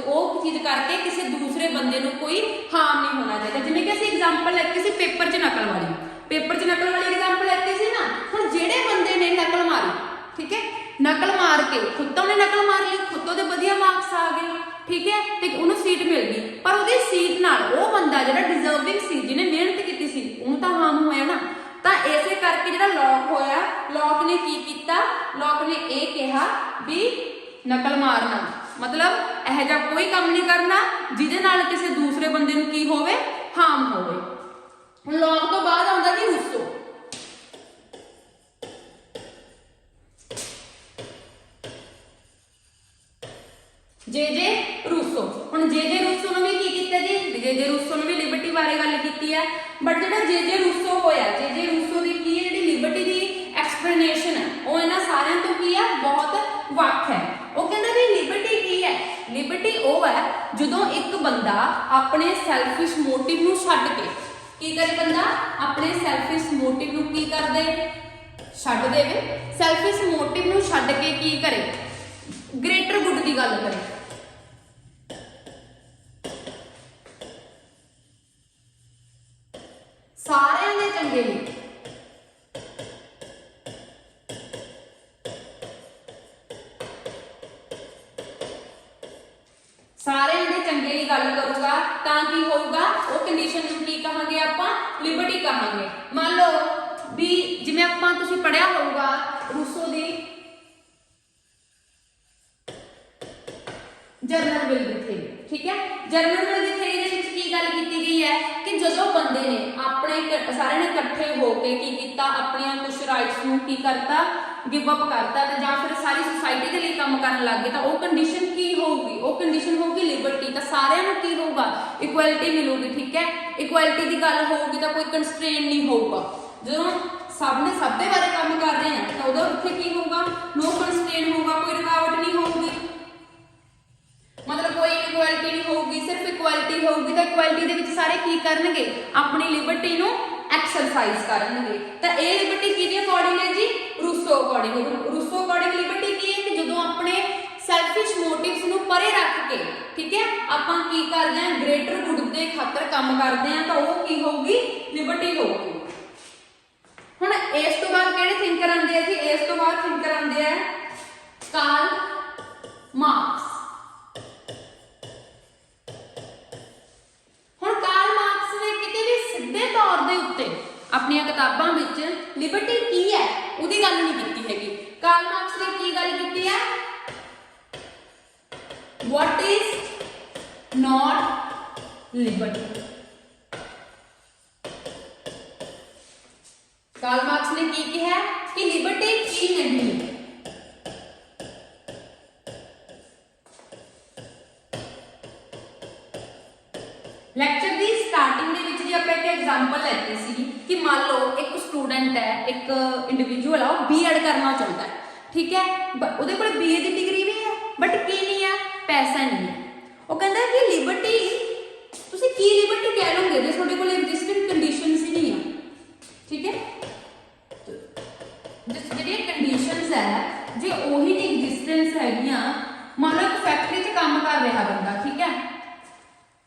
वो चीज़ करके किसी दूसरे बंदे नूं कोई हार्म नहीं होना चाहिए। जिवें कि असीं एग्जाम्पल लैती सी पेपर च नकल वाली, पेपर च नकल वाली एग्जाम्पल लैती सी ना। हुण जिहड़े बंदे ने नकल मारी, ठीक है, नकल मार के खुद तो उन्हें नकल मार ली, खुद तो वधिया मार्क्स आ गए, ठीक है, तो उन्होंने सीट मिल गई, पर वो सीट नाल वो बंदा जिहड़ा डिजर्विंग सी जिन्हें मेहनत की सी उन्होंने तो हार्म होया ना। तो इस करके जो लॉक होया, लॉक ने की किया, लॉक ने यह कहा भी नकल मारना मतलब यह जा कोई काम नहीं करना जिहदे नाल किसी दूसरे बंदे नूं की होवे हार्म होवे। हुण लॉक तो बाद आउंदा जी रूसो। जे रूसो। हुण जे रूसो ने भी की कीता जी, जे रूसो ने भी लिबर्टी बारे गल कीती है, बट जिहड़ा जे रूसो होया, जे रूसो दी की है जिहड़ी लिबर्टी दी एक्सप्लेनेशन है वो इन्हां सारियां तो की है बहुत वख है। वो कहंदा भी लिबर्टी की है, लिबर्टी वो है जदों एक बंदा अपने सैल्फिश मोटिव नूं छड्ड के की करे, बंदा अपने सैल्फिश मोटिव नूं की कर दे छड्ड देवे, सैल्फिश मोटिव नूं छड्ड के की करे ग्रेटर गुड की गल करे। सारिਆਂ ਦੇ ਚੰਗੇ ਲਈ, सारिਆਂ ਦੇ ਚੰਗੇ ਲਈ ਗੱਲ ਕਰੂਗਾ ਤਾਂ ਕੀ ਹੋਊਗਾ, ਉਹ ਕੰਡੀਸ਼ਨ ਨੂੰ ਕੀ ਕਹਾਂਗੇ ਆਪਾਂ, ਲਿਬਰਟੀ ਕਹਾਂਗੇ। ਮੰਨ ਲਓ ਵੀ ਜਿਵੇਂ ਆਪਾਂ ਤੁਸੀਂ ਪੜਿਆ ਹੋਊਗਾ Rousseau the general will the theory, ठीक है, जर्नल विल दी थ्योरी दे विच की गल कीती गई है कि जदों बंदे ने अपने सारे ने इकट्ठे होकर की कीता अपनी कुछ राइट्स नूं की करता ਗਿਵ ਅਪ ਕਰਤਾ ਤੇ ਜਾਂ ਫਿਰ ਸਾਰੀ ਸੁਸਾਇਟੀ ਦੇ ਲਈ ਕੰਮ ਕਰਨ ਲੱਗ ਗਏ ਤਾਂ ਉਹ ਕੰਡੀਸ਼ਨ ਕੀ ਹੋਊਗੀ, ਉਹ ਕੰਡੀਸ਼ਨ ਹੋਊਗੀ ਲਿਬਰਟੀ। ਤਾਂ ਸਾਰਿਆਂ ਨੂੰ ਕੀ ਹੋਊਗਾ, ਇਕੁਐਲਿਟੀ ਮਿਲੂਗੀ। ਠੀਕ ਹੈ, ਇਕੁਐਲਿਟੀ ਦੀ ਗੱਲ ਹੋਊਗੀ ਤਾਂ ਕੋਈ ਕੰਸਟ੍ਰੇਨ ਨਹੀਂ ਹੋਊਗਾ। ਜਦੋਂ ਸਭ ਨੇ ਸਭ ਦੇ ਬਾਰੇ ਕੰਮ ਕਰ ਰਹੇ ਆ ਤਾਂ ਉਦੋਂ ਉੱਥੇ ਕੀ ਹੋਊਗਾ, ਨੋ ਕੰਸਟ੍ਰੇਨ ਹੋਊਗਾ, ਕੋਈ ਰੁਕਾਵਟ ਨਹੀਂ ਹੋਊਗੀ। ਮਤਲਬ ਕੋਈ ਇਕੁਐਲਿਟੀ ਨਹੀਂ ਹੋਊਗੀ, ਸਿਰਫ ਇਕੁਐਲਿਟੀ ਹੋਊਗੀ ਤਾਂ ਇਕੁਐਲਿਟੀ ਦੇ ਵਿੱਚ ਸਾਰੇ ਕੀ ਕਰਨਗੇ, ਆਪਣੀ ਲਿਬਰਟੀ ਨੂੰ ਐਕਸਰਸਾਈਜ਼ ਕਰਨਗੇ। ਤਾਂ ਇਹ ਲਿਬਰਟੀ ਕਿਹਦੇ ਅਕੋਰਡਿੰਗ ਹੈ ਜੀ, Rousseau according. Rousseau according liberty ਕੀ ਹੈ ਕਿ ਜਦੋਂ ਆਪਣੇ ਸੈਲਫਿਸ਼ ਮੋਟਿਵਸ ਨੂੰ ਪਰੇ ਰੱਖ ਕੇ, ਠੀਕ ਹੈ, ਆਪਾਂ ਕੀ ਕਰਦੇ ਹਾਂ, ਗ੍ਰੇਟਰ ਗੁੱਡ ਦੇ ਖਾਤਰ ਕੰਮ ਕਰਦੇ ਹਾਂ ਤਾਂ ਉਹ ਕੀ ਹੋਊਗੀ, ਲਿਬਰਟੀ ਹੋਊਗੀ। ਹੁਣ ਇਸ ਤੋਂ ਬਾਅਦ ਕਿਹੜੇ ਥਿੰਕਰ ਆਉਂਦੇ ਆ ਜੀ, ਇਸ ਤੋਂ ਬਾਅਦ ਥਿੰਕਰ ਆਉਂਦੇ ਆ ਕਾਰਲ ਮਾਰਕਸ। ਹੁਣ ਕਾਰਲ ਮਾਰਕਸ ਨੇ ਕਿਤੇ ਵੀ ਸਿੱਧੇ ਤੌਰ ਦੇ ਉੱਤੇ ਆਪਣੀਆਂ ਕਿਤਾਬਾਂ ਵਿੱਚ ਲਿਬਰਟੀ ਕੀ ਹੈ ਉਹਦੀ ਗੱਲ ਨਹੀਂ ਕੀਤੀ ਹੈਗੀ। ਕਾਰਲ ਮਾਰਕਸ ਨੇ ਕੀ ਗੱਲ ਕੀਤੀ ਹੈ, what is not liberty। Karl Marx ਨੇ ਕੀ ਕਿਹਾ ਕਿ ਲਿਬਰਟੀ ਕੀ ਨਹੀਂ ਹੈ। ਲੈਕਚਰ ਦੀ ਸਟਾਰਟਿੰਗ ਦੇ ਵਿੱਚ ਜੇ ਆਪਾਂ ਇੱਕ ਐਗਜ਼ਾਮਪਲ ਲੈਤੀ ਸੀ ਕਿ ਮੰਨ ਲਓ ਇੱਕ ਸਟੂਡੈਂਟ ਹੈ, ਇੱਕ ਇੰਡੀਵਿਜੂਅਲ ਆ, ਉਹ ਬੀਐਡ ਕਰਨਾ ਚਾਹੁੰਦਾ ਹੈ। ਠੀਕ ਹੈ, ਉਹਦੇ ਕੋਲ ਬੀਏ ਦੀ ਡਿਗਰੀ ਵੀ ਹੈ ਬਟ ਕੀ ਨਹੀਂ ਹੈ, ਪੈਸਾ ਨਹੀਂ ਹੈ। ਉਹ ਕਹਿੰਦਾ ਕਿ ਲਿਬਰਟੀ, ਤੁਸੀਂ ਕੀ ਲਿਬਰਟੀ ਕਹਿ ਲਓਗੇ ਜੇ ਤੁਹਾਡੇ ਕੋਲ ਐਗਜ਼ਿਸਟਿੰਗ ਕੰਡੀਸ਼ਨਸ ਹੀ ਨਹੀਂ ਆ। ਠੀਕ ਹੈ, ਜਿਹੜੀਆਂ ਕੰਡੀਸ਼ਨਸ ਹੈ ਜੇ ਉਹੀ ਨਹੀਂ ਐਗਜ਼ਿਸਟੈਂਸ ਹੈਗੀਆਂ, ਮੰਨ ਲਓ ਇੱਕ ਫੈਕਟਰੀ 'ਚ ਕੰਮ ਕਰ ਰਿਹਾ ਬੰਦਾ, ਠੀਕ ਹੈ,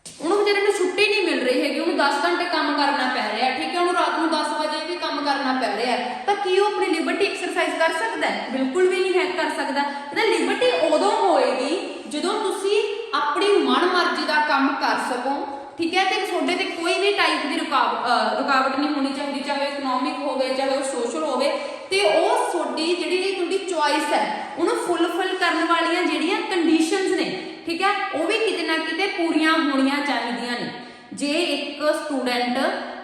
ਉਹਨੂੰ ਵਿਚਾਰੇ ਨੂੰ ਛੁੱਟੀ ਨਹੀਂ ਮਿਲ ਰਹੀ ਹੈਗੀ, ਉਹਨੂੰ 10 ਘੰਟੇ ਕੰਮ ਕਰਨਾ ਪੈ ਰਿਹਾ। ਠੀਕ ਹੈ, ਉਹਨੂੰ ਰਾਤ ਨੂੰ 10 ਵਜੇ ਵੀ ਕੰਮ ਕਰਨਾ ਪੈ ਰਿਹਾ ਤਾਂ ਕੀ ਉਹ ਆਪਣੀ ਲਿਬਰਟੀ ਐਕਸਰਸਾਈਜ਼ ਕਰ ਸਕਦਾ ਹੈ? ਬਿਲਕੁਲ ਵੀ ਨਹੀਂ ਹੈ ਕਰ ਸਕਦਾ। ਇਹਦਾ ਲਿਬਰਟੀ ਉਦੋਂ ਹੋਏਗੀ ਜਦੋਂ ਤੁਸੀਂ ਆਪਣੀ ਮਨਮਰਜ਼ੀ ਦਾ ਕੰਮ ਕਰ ਸਕੋ। ਠੀਕ ਹੈ, ਤੇ ਤੁਹਾਡੇ ਤੇ ਕੋਈ ਵੀ ਟਾਈਪ ਦੀ ਰੁਕਾਵਟ ਨਹੀਂ ਹੋਣੀ ਚਾਹੀਦੀ, ਚਾਹੇ ਇਕਨੋਮਿਕ ਹੋਵੇ ਚਾਹੇ ਉਹ ਸੋਸ਼ਲ ਹੋਵੇ, ਤੇ ਉਹ ਤੁਹਾਡੀ ਜਿਹੜੀ ਚੁਆਇਸ ਹੈ ਉਹਨੂੰ ਫੁੱਲਫਿਲ ਕਰਨ ਵਾਲੀਆਂ ਜਿਹੜੀਆਂ ਕੰਡੀਸ਼ਨਸ ਨੇ, ਠੀਕ ਹੈ, ਉਹ ਵੀ ਕਿਤੇ ਨਾ ਕਿਤੇ ਪੂਰੀਆਂ ਹੋਣੀਆਂ ਚਾਹੀਦੀਆਂ ਨੇ। ਜੇ ਇੱਕ ਸਟੂਡੈਂਟ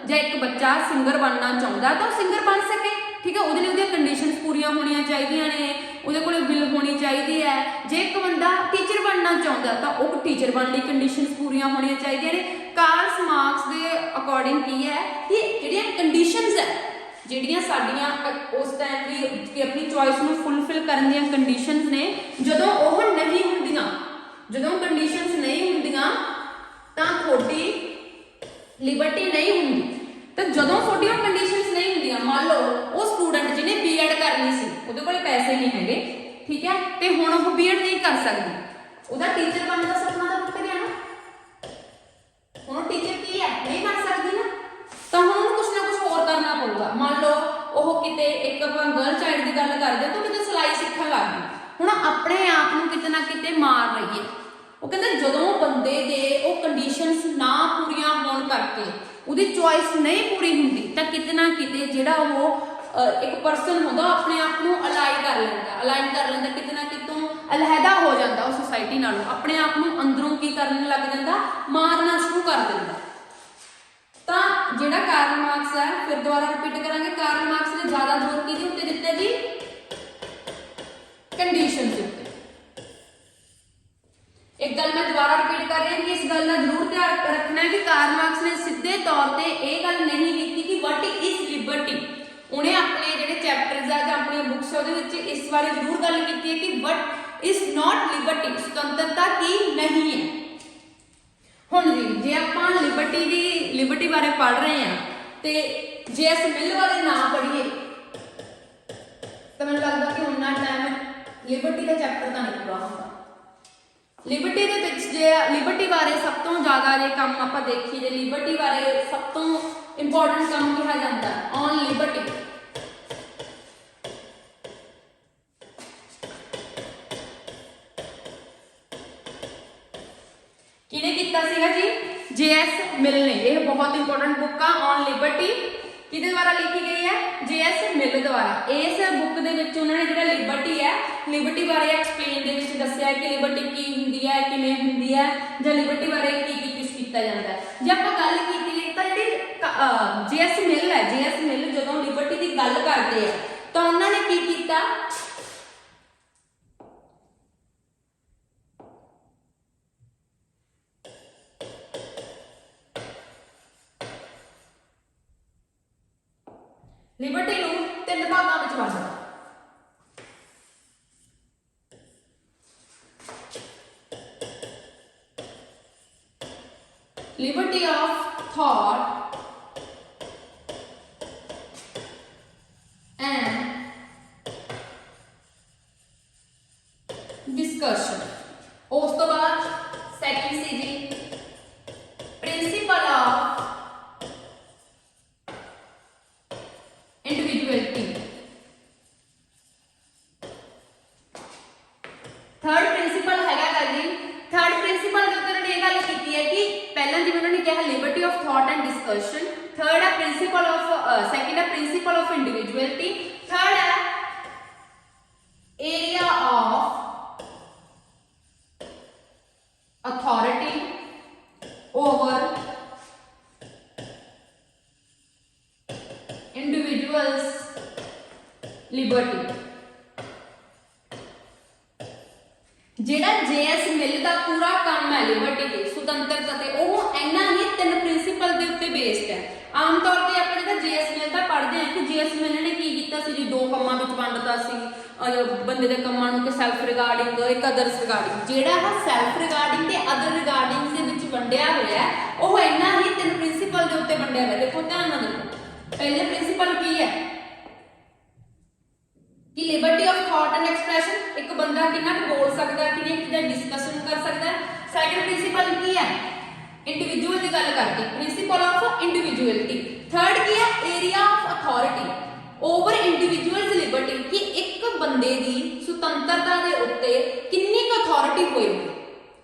ਜਾਂ ਇੱਕ ਬੱਚਾ ਸਿੰਗਰ ਬਣਨਾ ਚਾਹੁੰਦਾ ਤਾਂ ਉਹ ਸਿੰਗਰ ਬਣ ਸਕੇ। ਠੀਕ ਹੈ, ਉਹਦੇ ਲਈ ਉਹਦੀਆਂ ਕੰਡੀਸ਼ਨਸ ਪੂਰੀਆਂ ਹੋਣੀਆਂ ਚਾਹੀਦੀਆਂ ਨੇ, ਉਹਦੇ ਕੋਲ ਵਿਲ ਹੋਣੀ ਚਾਹੀਦੀ ਹੈ। ਜੇ ਇੱਕ ਬੰਦਾ ਟੀਚਰ ਬਣਨਾ ਚਾਹੁੰਦਾ ਤਾਂ ਉਹ ਟੀਚਰ ਬਣਨ ਲਈ ਕੰਡੀਸ਼ਨਸ ਪੂਰੀਆਂ ਹੋਣੀਆਂ ਚਾਹੀਦੀਆਂ ਨੇ। ਕਾਰਲ ਮਾਰਕਸ ਦੇ ਅਕੋਰਡਿੰਗ ਕੀ ਹੈ ਕਿ ਜਿਹੜੀਆਂ ਕੰਡੀਸ਼ਨਸ ਹੈ, ਜਿਹੜੀਆਂ ਸਾਡੀਆਂ ਉਸ ਟਾਈਮ ਦੀ ਕਿ ਆਪਣੀ ਚੋਇਸ ਨੂੰ ਫੁੱਲਫਿਲ ਕਰਨ ਦੀਆਂ ਕੰਡੀਸ਼ਨਸ ਨੇ, ਜਦੋਂ ਉਹ ਨਹੀਂ ਹੁੰਦੀਆਂ, ਜਦੋਂ ਕੰਡੀਸ਼ਨਸ ਨਹੀਂ ਹੁੰਦੀਆਂ ਤਾਂ ਤੁਹਾਡੀ ਲਿਬਰਟੀ ਨਹੀਂ ਹੁੰਦੀ। ਤਾਂ ਜਦੋਂ ਤੁਹਾਡੀਆਂ ਕੰਡੀਸ਼ਨਸ ਨਹੀਂ ਹੁੰਦੀਆਂ, ਮੰਨ ਲਓ ਉਹ ਸਟੂਡੈਂਟ ਜਿਹਨੇ ਬੀਐਡ ਕਰਨੀ ਸੀ, ਉਹਦੇ ਕੋਲ ਪੈਸੇ ਨਹੀਂ ਹੈਗੇ, ਠੀਕ ਹੈ, ਤੇ ਹੁਣ ਉਹ ਬੀਐਡ ਨਹੀਂ ਕਰ ਸਕਦੀ, ਉਹਦਾ ਟੀਚਰ ਬਣਨ ਦਾ ਸੁਪਨਾ ਤਾਂ ਟੁੱਟ ਗਿਆ ਨਾ। ਹੁਣ ਟੀਚਰ ਕੀ ਹੈ, ਨਹੀਂ ਬਣ ਸਕਦੀ ਨਾ, ਤਾਂ ਹੁਣ ਉਹਨੂੰ ਕੁਛ ਨਾ ਕੁਛ ਹੋਰ ਕਰਨਾ ਪਊਗਾ। ਮੰਨ ਲਓ ਉਹ ਕਿਤੇ ਇੱਕ ਆਪਾਂ ਗਰਲ ਚਾਈਲਡ ਦੀ ਗੱਲ ਕਰਦੇ ਤਾਂ ਕਿਤੇ ਸਿਲਾਈ ਸਿੱਖਣ ਲੱਗ ਗਈ, ਹੁਣ ਆਪਣੇ ਆਪ ਨੂੰ ਕਿਤੇ ਨਾ ਕਿਤੇ ਮਾਰ ਰਹੀ ਹੈ। ਉਹ ਕਹਿੰਦੇ ਜਦੋਂ ਬੰਦੇ ਦੇ ਉਹ ਕੰਡੀਸ਼ਨਸ ਨਾ ਪੂਰੀਆਂ ਹੋਣ ਕਰਕੇ ਉਹਦੀ ਚੋਇਸ ਨਹੀਂ ਪੂਰੀ ਹੁੰਦੀ ਤਾਂ ਕਿਤੇ ਨਾ ਕਿਤੇ ਜਿਹੜਾ ਉਹ ਇੱਕ ਪਰਸਨ ਹੁੰਦਾ ਆਪਣੇ ਆਪ ਨੂੰ ਅਲਾਈਨ ਕਰ ਲੈਂਦਾ, ਕਿਤੇ ਨਾ ਕਿਤੋਂ ਅਲਹਿਦਾ ਹੋ ਜਾਂਦਾ ਉਹ ਸੁਸਾਇਟੀ ਨਾਲੋਂ, ਆਪਣੇ ਆਪ ਨੂੰ ਅੰਦਰੋਂ ਕੀ ਕਰਨ ਲੱਗ ਜਾਂਦਾ, ਮਾਰਨਾ ਸ਼ੁਰੂ ਕਰ ਦਿੰਦਾ। ਤਾਂ ਜਿਹੜਾ ਕਾਰਲ ਮਾਰਕਸ ਹੈ, ਫਿਰ ਦੁਬਾਰਾ ਰਿਪੀਟ ਕਰਾਂਗੇ, ਕਾਰਲ ਮਾਰਕਸ ਨੇ ਜ਼ਿਆਦਾ ਜ਼ੋਰ ਕਿਹਦੇ ਉੱਤੇ ਦਿੱਤਾ ਜੀ, ਕੰਡੀਸ਼ਨ ਦੇ ਉੱਤੇ। ਇੱਕ ਗੱਲ ਮੈਂ ਦੁਬਾਰਾ ਰਿਪੀਟ ਕਰ ਰਹੀ ਹਾਂ ਕਿ ਇਸ ਗੱਲ ਦਾ ਜ਼ਰੂਰ ਧਿਆਨ ਰੱਖਣਾ ਹੈ ਕਿ ਕਾਰਲ ਮਾਰਕਸ ਨੇ ਸਿੱਧੇ ਤੌਰ ਤੇ ਇਹ ਗੱਲ ਨਹੀਂ ਕੀਤੀ ਕਿ ਵਾਟ ਇਜ਼ ਲਿਬਰਟੀ। ਉਹਨੇ ਆਪਣੇ ਜਿਹੜੇ ਚੈਪਟਰਸ ਆ ਜਾਂ ਆਪਣੀਆਂ ਬੁੱਕਸ ਉਹਦੇ ਵਿੱਚ ਇਸ ਬਾਰੇ ਜ਼ਰੂਰ ਗੱਲ ਕੀਤੀ ਹੈ ਕਿ ਵਟ ਇਜ਼ ਨਾਟ ਲਿਬਰਟੀ, ਸੁਤੰਤਰਤਾ ਕੀ ਨਹੀਂ ਹੈ। ਹੁਣ ਜੀ ਜੇ ਆਪਾਂ ਲਿਬਰਟੀ ਬਾਰੇ ਪੜ੍ਹ ਰਹੇ ਹਾਂ ਤੇ ਜੇ ਇਸ ਮਿਲ ਬਾਰੇ ਨਾ ਪੜ੍ਹੀਏ ਤਾਂ ਮੈਨੂੰ ਲੱਗਦਾ ਕਿ ਉਹਨਾਂ ਟਾਈਮ ਲਿਬਰਟੀ ਦਾ ਚੈਪਟਰ ਤਾਂ ਨਹੀਂ ਪੂਰਾ ਹੁੰਦਾ। ਲਿਬਰਟੀ ਦੇ ਵਿੱਚ ਜੇ ਲਿਬਰਟੀ ਬਾਰੇ ਸਭ ਤੋਂ ਜ਼ਿਆਦਾ ਜੇ ਕੰਮ ਆਪਾਂ ਦੇਖੀਏ, ਜੇ ਲਿਬਰਟੀ ਬਾਰੇ ਸਭ ਤੋਂ ਇੰਪੋਰਟੈਂਟ ਕੰਮ ਕਿਹਾ ਜਾਂਦਾ ਔਨ ਲਿਬਰਟੀ, ਕਿਹਨੇ ਕੀਤਾ ਸੀਗਾ ਜੀ, ਜੇ.ਐਸ. ਮਿਲ ਨੇ। ਇਹ ਬਹੁਤ ਇੰਪੋਰਟੈਂਟ ਬੁੱਕ ਆ ਔਨ ਲਿਬਰਟੀ, ਕਿਹਦੇ ਦੁਆਰਾ ਲਿਖੀ ਗਈ ਹੈ, ਜੇ.ਐਸ. ਮਿਲ ਦੁਆਰਾ। ਇਸ ਬੁੱਕ ਦੇ ਵਿੱਚ ਉਹਨਾਂ ਨੇ ਜਿਹੜਾ ਲਿਬਰਟੀ ਬਾਰੇ ਐਕਸਪਲੇਨ ਦੇ ਵਿੱਚ ਦੱਸਿਆ ਕਿ ਲਿਬਰਟੀ ਕੀ ਹੁੰਦੀ ਹੈ, ਕਿਵੇਂ ਹੁੰਦੀ ਹੈ, ਜਾਂ ਲਿਬਰਟੀ ਬਾਰੇ ਕੀ ਕੁਝ ਕੀਤਾ ਜਾਂਦਾ ਹੈ। ਜੇ ਆਪਾਂ ਗੱਲ ਕੀਤੀ ਤਾਂ ਜਿਹੜੀ ਜੇ.ਐਸ. ਮਿਲ ਹੈ, ਜੇ.ਐਸ. ਮਿਲ ਜਦੋਂ ਲਿਬਰਟੀ ਦੀ ਗੱਲ ਕਰਦੇ ਆ ਤਾਂ ਉਹਨਾਂ ਨੇ ਕੀ ਕੀਤਾ, ਲਿਬਰਟੀ ਨੂੰ 3 ਭਾਗਾਂ ਵਿੱਚ ਵੰਡਿਆ। liberty of thought and discussion। ਉਸ ਤੋਂ ਬਾਅਦ ਸੈਕਿੰਡ ਸੀ ਜੀ ਪ੍ਰਿੰਸੀਪਲ ਆਫ ਇੰਡੀਵਿਜੂਅਲਿਟੀ। थर्ड प्रिंसिपल हैगा जी, थर्ड प्रिंसिपल जो उन्होंने ये गल की है कि पहला जिवें उन्होंने कहा liberty of thought and discussion, third है प्रिंसिपल ऑफ सेकंड है प्रिंसिपल ऑफ इंडिविजुअलिटी, थर्ड है area of authority over individuals liberty. ਜਿਹੜਾ ਜੇਐਸ ਮਿਲ ਦਾ ਪੂਰਾ ਕੰਮ ਹੈ ਲਿਬਰਟੀ ਤੇ ਸੁਤੰਤਰਤਾ ਤੇ ਉਹ ਇੰਨਾ ਹੀ 3 ਪ੍ਰਿੰਸੀਪਲ ਦੇ ਉੱਤੇ ਬੇਸਡ ਹੈ। ਆਮ ਤੌਰ ਤੇ ਆਪਾਂ ਜਿਹੜਾ ਜੇਐਸ ਮਿਲ ਦਾ ਪੜ੍ਹਦੇ ਹਾਂ ਕਿ ਜੇਐਸ ਮਿਲ ਨੇ ਕੀ ਕੀਤਾ ਸੀ ਜੀ, 2 ਕੰਮਾਂ ਵਿੱਚ ਵੰਡਤਾ ਸੀ ਬੰਦੇ ਦੇ ਕੰਮਾਂ ਨੂੰ, ਕਿ ਸੈਲਫ ਰਿਗਾਰਡਿੰਗ ਇੱਕ ਅਦਰਸ ਰਿਗਾਰਡਿੰਗ। ਜਿਹੜਾ ਹੈ ਸੈਲਫ ਰਿਗਾਰਡਿੰਗ ਤੇ ਅਦਰ ਰਿਗਾਰਡਿੰਗ ਦੇ ਵਿੱਚ ਵੰਡਿਆ ਹੋਇਆ ਉਹ ਇੰਨਾ ਹੀ 3 ਪ੍ਰਿੰਸੀਪਲ ਦੇ ਉੱਤੇ ਵੰਡਿਆ ਹੋਇਆ। ਦੇਖੋ ਧਿਆਨ ਨਾਲ ਦੇਖੋ, ਪਹਿਲੇ ਪ੍ਰਿੰਸੀਪਲ ਕੀ ਹੈ कि liberty of thought and expression, एक बंदा कितना बोल सकता है, कितनी चीज़ें डिस्कशन कर सकता है। सेकंड प्रिंसिपल की है इंडिविजुअल की गल करके, प्रिंसिपल ऑफ इंडिविजुअलिटी। थर्ड की है area of authority over individuals liberty, कि एक बंदे की सुतंत्रता के उत्ते कितनी अथॉरिटी होएगी।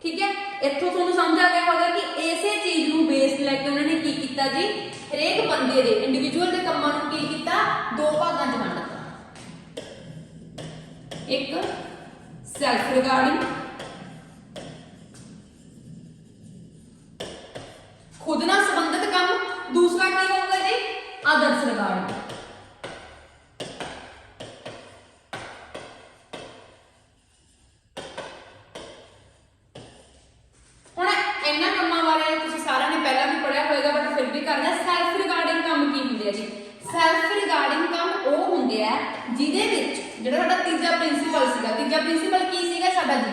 ठीक है, इत्थों तुहानूं समझ आ गया होगा कि इसे चीज़ नूं बेस लैके उन्होंने की कीता जी, हरेक बंदे दे इंडिविजुअल के कामां नूं की कीता 2 भागां च वंड दित्ता। एक सेल्फ रिगार्डिंग, खुद ना संबंधित काम, दूसरा क्या होगा जी अदर्स रिगार्डिंग। हुण इन्हां कामां बारे तुसीं सारिआं ने पहलां भी पढ़िआ होएगा, बट फिर भी करना। सैल्फ रिगार्डिंग काम की हुंदे आ जी? सैल्फ रिगार्डिंग काम ਉਹ ਹੁੰਦੇ ਆ ਜਿਹਦੇ ਵਿੱਚ ਜਿਹੜਾ ਸਾਡਾ ਤੀਜਾ ਪ੍ਰਿੰਸੀਪਲ ਸੀਗਾ, ਤੀਜਾ ਪ੍ਰਿੰਸੀਪਲ ਕੀ ਸੀਗਾ ਸਾਡਾ ਜੀ,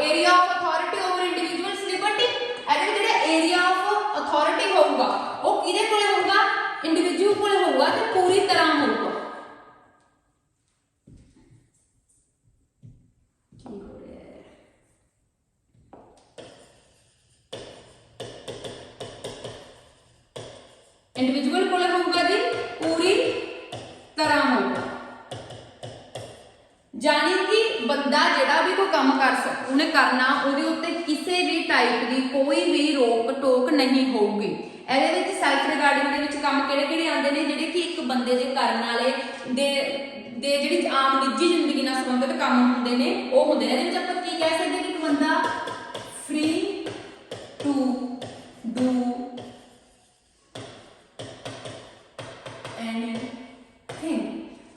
area of authority over individuals Liberty. ਇਹਦੇ ਵਿੱਚ ਜਿਹੜਾ ਏਰੀਆ ਆਫ ਅਥਾਰਟੀ ਹੋਊਗਾ ਉਹ ਕਿਹਦੇ ਕੋਲੇ ਹੋਊਗਾ, ਇੰਡੀਵਿਜੂਅਲ ਕੋਲੇ ਹੋਊਗਾ ਤੇ ਪੂਰੀ ਤਰ੍ਹਾਂ ਹੋਊਗਾ। ਕੀ ਹੋ ਰਿਹਾ ਹੈ, इंडिविजुअल कोले होगा जी पूरी तरह होगा, जानी कि बंदा जेड़ा भी कोई काम कर सक उन्हें करना, उहदे उत्ते किसी भी टाइप की कोई भी रोक टोक नहीं होगी। ਇਹਦੇ ਵਿੱਚ ਸੈਲਫ ਰਿਗਾਰਡਿੰਗ ਦੇ ਵਿੱਚ ਕੰਮ ਕਿਹੜੇ ਆਉਂਦੇ ਨੇ, ਜਿਹੜੇ ਕਿ ਇੱਕ ਬੰਦੇ ਦੇ ਕਰਨ ਵਾਲੇ ਦੇ ਜਿਹੜੀ ਆਮ ਨਿੱਜੀ ਜ਼ਿੰਦਗੀ ਨਾਲ ਸੰਬੰਧਿਤ ਕੰਮ ਹੁੰਦੇ ਨੇ ਉਹ ਹੁੰਦੇ ਨੇ। ਇਹਦੇ ਵਿੱਚ ਆਪਾਂ ਕੀ ਕਹਿ ਸਕਦੇ ਕਿ ਇੱਕ ਬੰਦਾ ਫ੍ਰੀ ਟੂ ਡੂ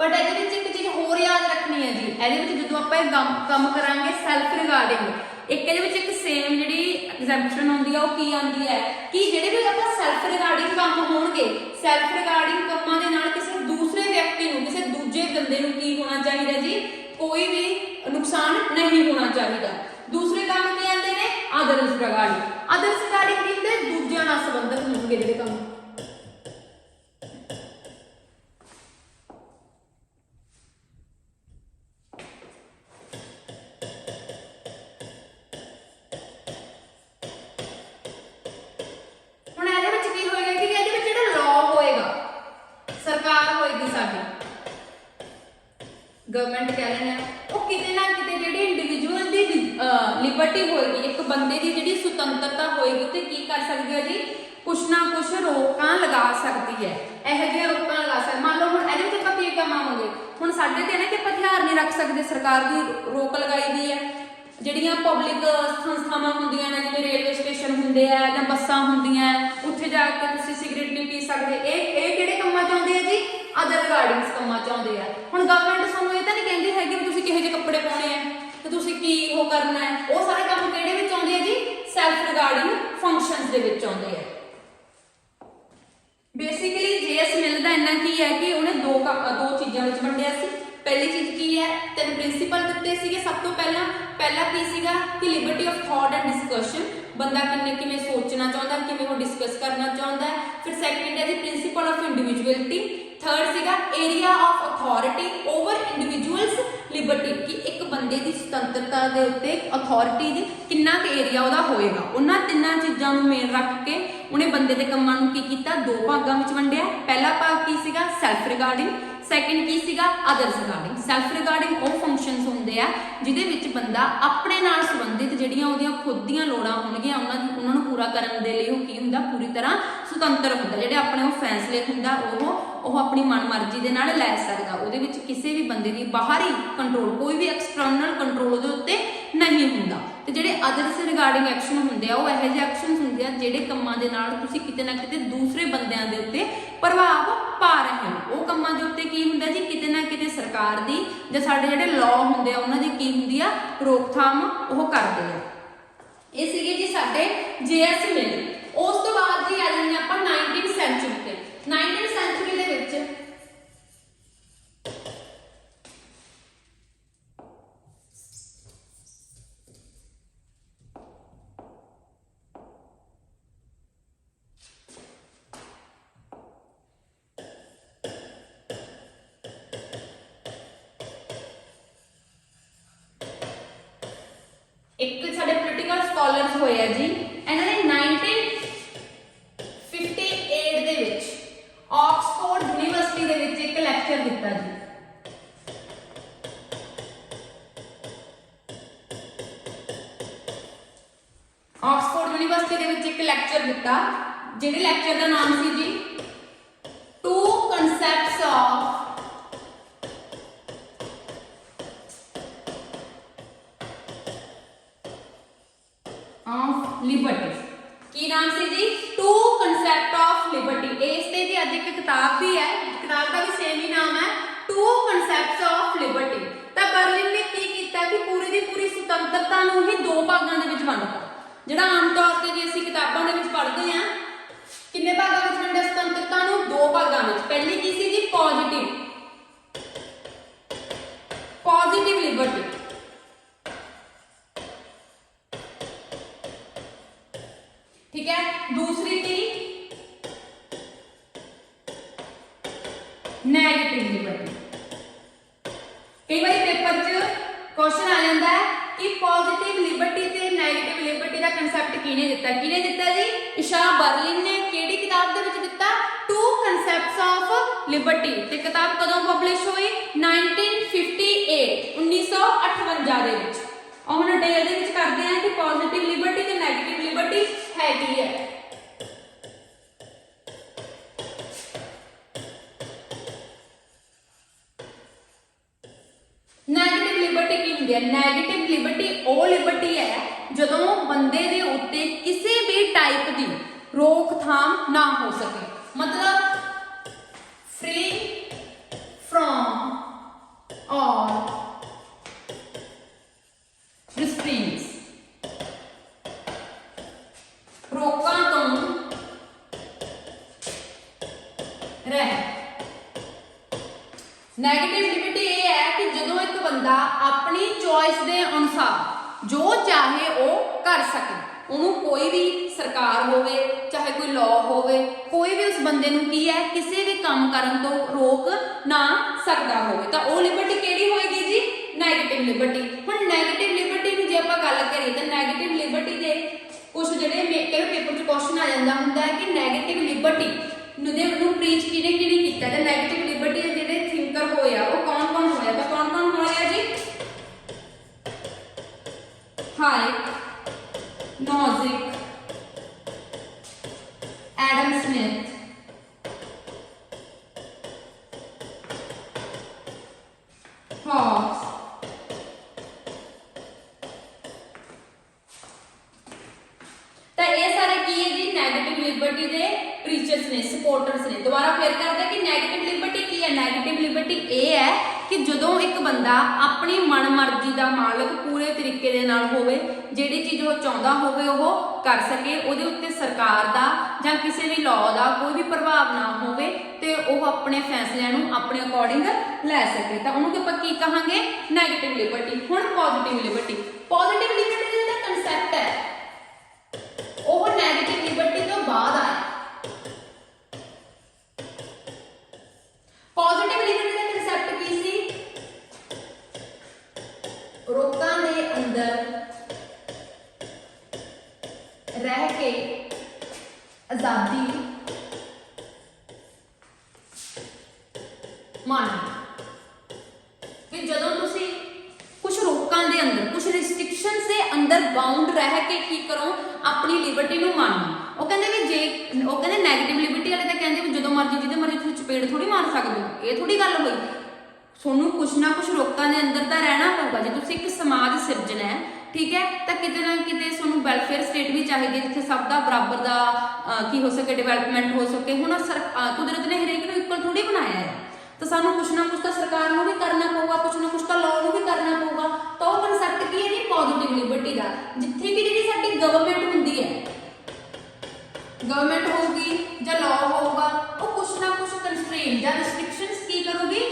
बट ये एक चीज होर याद रखनी है जी, ये जो आप काम करांगे सैल्फ रिगार्डिंग, एक एक सेम जी एग्जैम्पशन आती है, की आती है कि जेडे भी आप सैल्फ रिगार्डिंग काम होणगे, सैल्फ रिगार्डिंग कामां दे नाल किसी दूसरे व्यक्ति नूं, किसी दूजे बंदे नूं की होना चाहिए जी, कोई भी नुकसान नहीं होना चाहिए। दूसरे काम की आते हैं अदर्स रिगार्डिंग, अदर्स रिगार्डिंग की होंदे दूजिआं नाल संबंधित होणगे जिहड़े काम। गवर्नमेंट कह रहे हैं वो किते ना किते जिहड़ी इंडिविजुअल दी लिबर्टी होएगी, एक बंदे दी जिहड़ी सुतंत्रता होएगी ते की कर सकदी है जी, कुछ ना कुछ रोकां लगा सकती है। इहो जिहियां रोकां लगा सकदी, मान लो हुण इहदे विच आपां की काम आवांगे, हुण साडे ते ना कि आपां हथियार नहीं रख सकदे, सरकार दी रोक लगाई दी है। ਜਿਹੜੀਆਂ ਪਬਲਿਕ ਸੰਸਥਾਵਾਂ ਹੁੰਦੀਆਂ ਨੇ, ਜਿਵੇਂ ਰੇਲਵੇ ਸਟੇਸ਼ਨ ਹੁੰਦੇ ਆ ਜਾਂ ਬੱਸਾਂ ਹੁੰਦੀਆਂ, ਉੱਥੇ ਜਾ ਕੇ ਤੁਸੀਂ ਸਿਗਰਟ ਨਹੀਂ ਪੀ ਸਕਦੇ। ਇਹ ਕਿਹੜੇ ਕੰਮਾਂ 'ਚ ਆਉਂਦੇ ਆ ਜੀ, ਅਦਰ ਰਿਗਾਰਡਿੰਗਸ ਕੰਮਾਂ 'ਚ ਆਉਂਦੇ ਆ। ਹੁਣ ਗਵਰਨਮੈਂਟ ਤੁਹਾਨੂੰ ਇਹ ਤਾਂ ਨਹੀਂ ਕਹਿੰਦੀ ਹੈਗੀ ਵੀ ਤੁਸੀਂ ਕਿਹੋ ਜਿਹੇ ਕੱਪੜੇ ਪਾਉਣੇ ਆ ਤੇ ਤੁਸੀਂ ਕੀ ਉਹ ਕਰਨਾ ਹੈ। ਉਹ ਸਾਰੇ ਕੰਮ ਕਿਹੜੇ ਵਿੱਚ ਆਉਂਦੇ ਆ ਜੀ? ਸੈਲਫ ਰਿਗਾਰਡਿੰਗ ਫੰਕਸ਼ਨਸ ਦੇ ਵਿੱਚ ਆਉਂਦੇ ਆ। ਬੇਸਿਕਲੀ ਜੇਐਸ ਮਿਲ ਦਾ ਇੰਨਾ ਕੀ ਹੈ ਕਿ ਉਹਨੇ ਦੋ ਚੀਜ਼ਾਂ ਵਿੱਚ ਵੰਡਿਆ ਸੀ। ਪਹਿਲੀ ਚੀਜ਼ ਕੀ ਹੈ, ਤਿੰਨ ਪ੍ਰਿੰਸੀਪਲ ਦਿੱਤੇ ਸੀਗੇ। ਸਭ ਤੋਂ ਪਹਿਲਾ ਕੀ ਸੀਗਾ ਕਿ Liberty of thought and discussion, ਬੰਦਾ ਕਿਵੇਂ ਸੋਚਣਾ ਚਾਹੁੰਦਾ, ਕਿਵੇਂ ਉਹ ਡਿਸਕਸ ਕਰਨਾ ਚਾਹੁੰਦਾ ਹੈ। ਫਿਰ ਸੈਕੰਡ ਹੈ ਜੀ ਪ੍ਰਿੰਸੀਪਲ ਆਫ ਇੰਡੀਵਿਜੂਅਲਿਟੀ। ਥਰਡ ਸੀਗਾ area of authority over individuals Liberty, ਕਿ ਇੱਕ ਬੰਦੇ ਦੀ ਸੁਤੰਤਰਤਾ ਦੇ ਉੱਤੇ ਅਥਾਰਟੀ ਦੀ ਕਿੰਨਾ ਕੁ ਏਰੀਆ ਉਹਦਾ ਹੋਏਗਾ। ਉਹਨਾਂ ਤਿੰਨਾਂ ਚੀਜ਼ਾਂ ਨੂੰ ਮੇਨ ਰੱਖ ਕੇ ਉਹਨੇ ਬੰਦੇ ਦੇ ਕੰਮਾਂ ਨੂੰ ਕੀ ਕੀਤਾ, ਦੋ ਭਾਗਾਂ ਵਿੱਚ ਵੰਡਿਆ। ਪਹਿਲਾ ਭਾਗ ਕੀ ਸੀਗਾ? Self regarding. ਸੈਕੰਡ ਕੀ ਸੀਗਾ? Others regarding. ਸੈਲਫ ਰਿਗਾਰਡਿੰਗ ਉਹ ਫੰਕਸ਼ਨਸ ਹੁੰਦੇ ਆ ਜਿਹਦੇ ਵਿੱਚ ਬੰਦਾ ਆਪਣੇ ਨਾਲ ਸੰਬੰਧਿਤ ਜਿਹੜੀਆਂ ਉਹਦੀਆਂ ਖੁਦ ਦੀਆਂ ਲੋੜਾਂ ਹੋਣਗੀਆਂ ਉਹਨਾਂ ਨੂੰ ਪੂਰਾ ਕਰਨ ਦੇ ਲਈ ਉਹ ਕੀ ਹੁੰਦਾ, ਪੂਰੀ ਤਰ੍ਹਾਂ ਸੁਤੰਤਰ ਹੁੰਦਾ। ਜਿਹੜੇ ਆਪਣੇ ਉਹ ਫੈਸਲੇ ਹੁੰਦਾ ਉਹ ਆਪਣੀ ਮਨਮਰਜ਼ੀ ਦੇ ਨਾਲ ਲੈ ਸਕਦਾ। ਉਹਦੇ ਵਿੱਚ ਕਿਸੇ ਵੀ ਬੰਦੇ ਦੀ ਬਾਹਰੀ ਕੰਟਰੋਲ, ਕੋਈ ਵੀ ਐਕਸਟਰਨਲ ਕੰਟਰੋਲ ਉਹਦੇ ਉੱਤੇ ਨਹੀਂ ਹੁੰਦਾ। ਤੇ ਜਿਹੜੇ ਅਦਰਸ ਰਿਗਾਰਡਿੰਗ ਐਕਸ਼ਨ ਹੁੰਦੇ ਆ ਉਹ ਇਹੋ ਜਿਹੇ ਐਕਸ਼ਨਸ ਹੁੰਦੇ ਆ ਜਿਹੜੇ ਕੰਮਾਂ ਦੇ ਨਾਲ ਤੁਸੀਂ ਕਿਤੇ ਨਾ ਕਿਤੇ ਦੂਸਰੇ ਬੰਦਿਆਂ ਦੇ ਉੱਤੇ ਪ੍ਰਭਾਵ ਪਾ ਰਹੇ ਹੋ। ਉਹ ਕੰਮਾਂ ਦੇ ਉੱਤੇ ਕੀ ਹੁੰਦਾ ਜੀ, ਕਿਤੇ ਨਾ ਕਿਤੇ ਸਰਕਾਰ ਦੀ ਜਾਂ ਸਾਡੇ ਜਿਹੜੇ ਲਾਅ ਹੁੰਦੇ ਆ ਉਹਨਾਂ ਦੀ ਕੀ ਹੁੰਦੀ ਆ, ਰੋਕਥਾਮ ਉਹ ਕਰਦੇ ਆ। ਇਹ ਸੀਗੇ ਜੀ ਸਾਡੇ ਜੇਐਸ ਮਿਲ। ਉਸ ਤੋਂ ਬਾਅਦ ਜੀ ਆ ਜਾਂਦੇ ਆਪਾਂ 19th ਸੈਂਚੁਰੀ ਤੇ। 19th ਸੈਂਚੁਰੀ ਦੇ ਵਿੱਚ ਇੱਕ ਸਾਡੇ ਪੋਲੀਟੀਕਲ ਸਕਾਲਰਸ ਹੋਏ ਆ ਜੀ, ਇਹਨਾਂ ਨੇ 1958 ਦੇ ਵਿੱਚ ਆਕਸਫੋਰਡ ਯੂਨੀਵਰਸਿਟੀ ਦੇ ਵਿੱਚ ਇੱਕ ਲੈਕਚਰ ਦਿੱਤਾ ਜੀ। ਆਕਸਫੋਰਡ ਯੂਨੀਵਰਸਿਟੀ ਦੇ ਵਿੱਚ ਇੱਕ ਲੈਕਚਰ ਦਿੱਤਾ, ਜਿਹੜੇ ਲੈਕਚਰ ਦਾ ਨਾਮ ਸੀ ਜੀ ਟੂ ਕਨਸੈਪਟਸ ਆਫ ਲਿਬਰਟੀ। ਕੀ ਨਾਮ ਸੀ ਜੀ? Two concept of liberty. ਇਸ ਤੇ ਜੀ ਅੱਜ ਇੱਕ ਕਿਤਾਬ ਵੀ ਹੈ, ਕਿਤਾਬ ਦਾ ਵੀ ਸੇਮ ਹੀ ਨਾਮ ਹੈ, ਟੂ ਕਨਸੈਪਟਸ ਆਫ ਲਿਬਰਟੀ। ਤਾਂ ਬਰਲਿਨ ਨੇ ਕੀ ਕੀਤਾ ਕਿ ਪੂਰੀ ਦੀ ਪੂਰੀ ਸੁਤੰਤਰਤਾ ਨੂੰ ਹੀ ਦੋ ਭਾਗਾਂ ਦੇ ਵਿੱਚ ਵੰਡਤਾ। ਜਿਹੜਾ ਆਮ ਤੌਰ ਤੇ ਜੇ ਅਸੀਂ ਕਿਤਾਬਾਂ ਦੇ ਵਿੱਚ ਪੜ੍ਹਦੇ ਹਾਂ, ਕਿੰਨੇ ਭਾਗਾਂ ਵਿੱਚ ਵੰਡਿਆ ਸੁਤੰਤਰਤਾ ਨੂੰ? ਦੋ ਭਾਗਾਂ ਵਿੱਚ। ਪਹਿਲੀ ਕੀ ਸੀ ਜੀ? Positive Liberty. ठीक है। दूसरी थी नेगेटिव लिबर्टी। कई बार पेपर च क्वेश्चन आ जाता है कि पॉजिटिव लिबर्टी ते नेगेटिव लिबर्टी का कंसेप्ट किने दिता जी? इशा बर्लिन ने केड़ी किताब दे विच दिता? Two concepts of liberty. ते किताब कदों पब्लिश हुई? 1958 1958 दे विच। और हम डिटेल दे विच करते हैं कि पॉजिटिव लिबर्टी ते नेगेटिव लिबर्टी है की है। नेगेटिव लिबर्टी की होंदी है? नेगेटिव लिबर्टी वो लिबर्टी है जदों बंदे दे उत्ते किसी भी टाइप की रोकथाम ना हो सके। मतलब फ्री फ्रॉम और रिस्ट्रेंट्स, रोकां तो रह। नेगेटिव लिबर्टी ये है कि जदों एक बंदा अपनी चॉइस के अनुसार जो चाहे वो कर सके, उन्होंने कोई भी सरकार होवे चाहे कोई लॉ होवे, कोई भी उस बंदे नूं की है किसी भी काम करन तो रोक ना सकता होवे, तो वो लिबर्टी केड़ी होएगी जी? Negative liberty. हुण नेगेटिव लिबर्टी की जे आपां गल करिए तो नेगेटिव लिबर्टी दे कुछ जिहड़े कई पेपर च क्वेश्चन आ जांदा हुंदा है कि नेगेटिव लिबर्टी नूं प्रीच किहने कीता? ते नेगेटिव लिबर्टी दे जिहड़े थिंकर होए आ वो कौन-कौन होया? तो कौन-कौन होया जी? Hayek, Nozick, Adam Smith, Hobbes, तो ये सारे की है जी नेगेटिव लिबर्टी दे प्रीचर्स ने, सपोर्टर्स ने। दोबारा फिर करते हैं कि नेगेटिव लिबर्टी की है? नेगेटिव लिबर्टी ये है कि जदों एक बंदा अपनी मनमर्जी का मालक पूरे तरीके दे नाल होवे, जिहड़ी चीज़ वो चाहुंदा होवे वो कर सके, उहदे उत्ते सरकार दा जां किसी भी लॉ का कोई भी प्रभाव ना होवे ते वो अपने फैसलिਆਂ ਨੂੰ अपने अकॉर्डिंग लै सके, तो उहनूं आपां की कहांगे नैगेटिव लिबर्टी। हुण पॉजिटिव लिबर्टी, पॉजिटिव लिबर्टी दा कंसैप्ट है वो नैगेटिव लिबर्टी तो बाद आया। पॉजिटिव लिबर्टी का कंसैप्ट की सी, रोकां दे अंदर रह के आजादी मानना कि जदों तुसी कुछ रोकां दे अंदर कुछ रिस्ट्रिक्शन से अंदर बाउंड रह के की करो अपनी लिबर्टी नूं मानना। वो कहते भी जे वो कहते नैगेटिव लिबर्टी वाले तो कहते भी जो मर्जी जिहदे मर्जी तुसीं चपेड़ थोड़ी मार सकते हो, ये थोड़ी गल हुई। तुहानूं कुछ ना कुछ रोकां दे अंदर तो रहना पऊगा। जे तुसीं एक समाज सिरजना है, ठीक है, तो किते ना किते तुहानूं वैलफेयर स्टेट भी चाहिए जिथे सब दा बराबर दा की हो सके, डिवेलपमेंट हो सके। हुण कुदरत ने हरेक नूं इक्वल थोड़ी बनाया है, तो सानूं कुछ ना कुछ तो सरकार नूं भी करना पऊगा, कुछ ना कुछ तो लॉ नूं भी करना पऊगा। तो वो कंसैप्ट की है जी पॉजिटिव लिबर्टी का। जिथे भी जिहड़ी साडी गवर्नमेंट हुंदी है, गवर्नमेंट होगी या लॉ होगा, वो कुछ ना कुछ कंस्ट्रेन या रिस्ट्रिक्शंस की करोगी,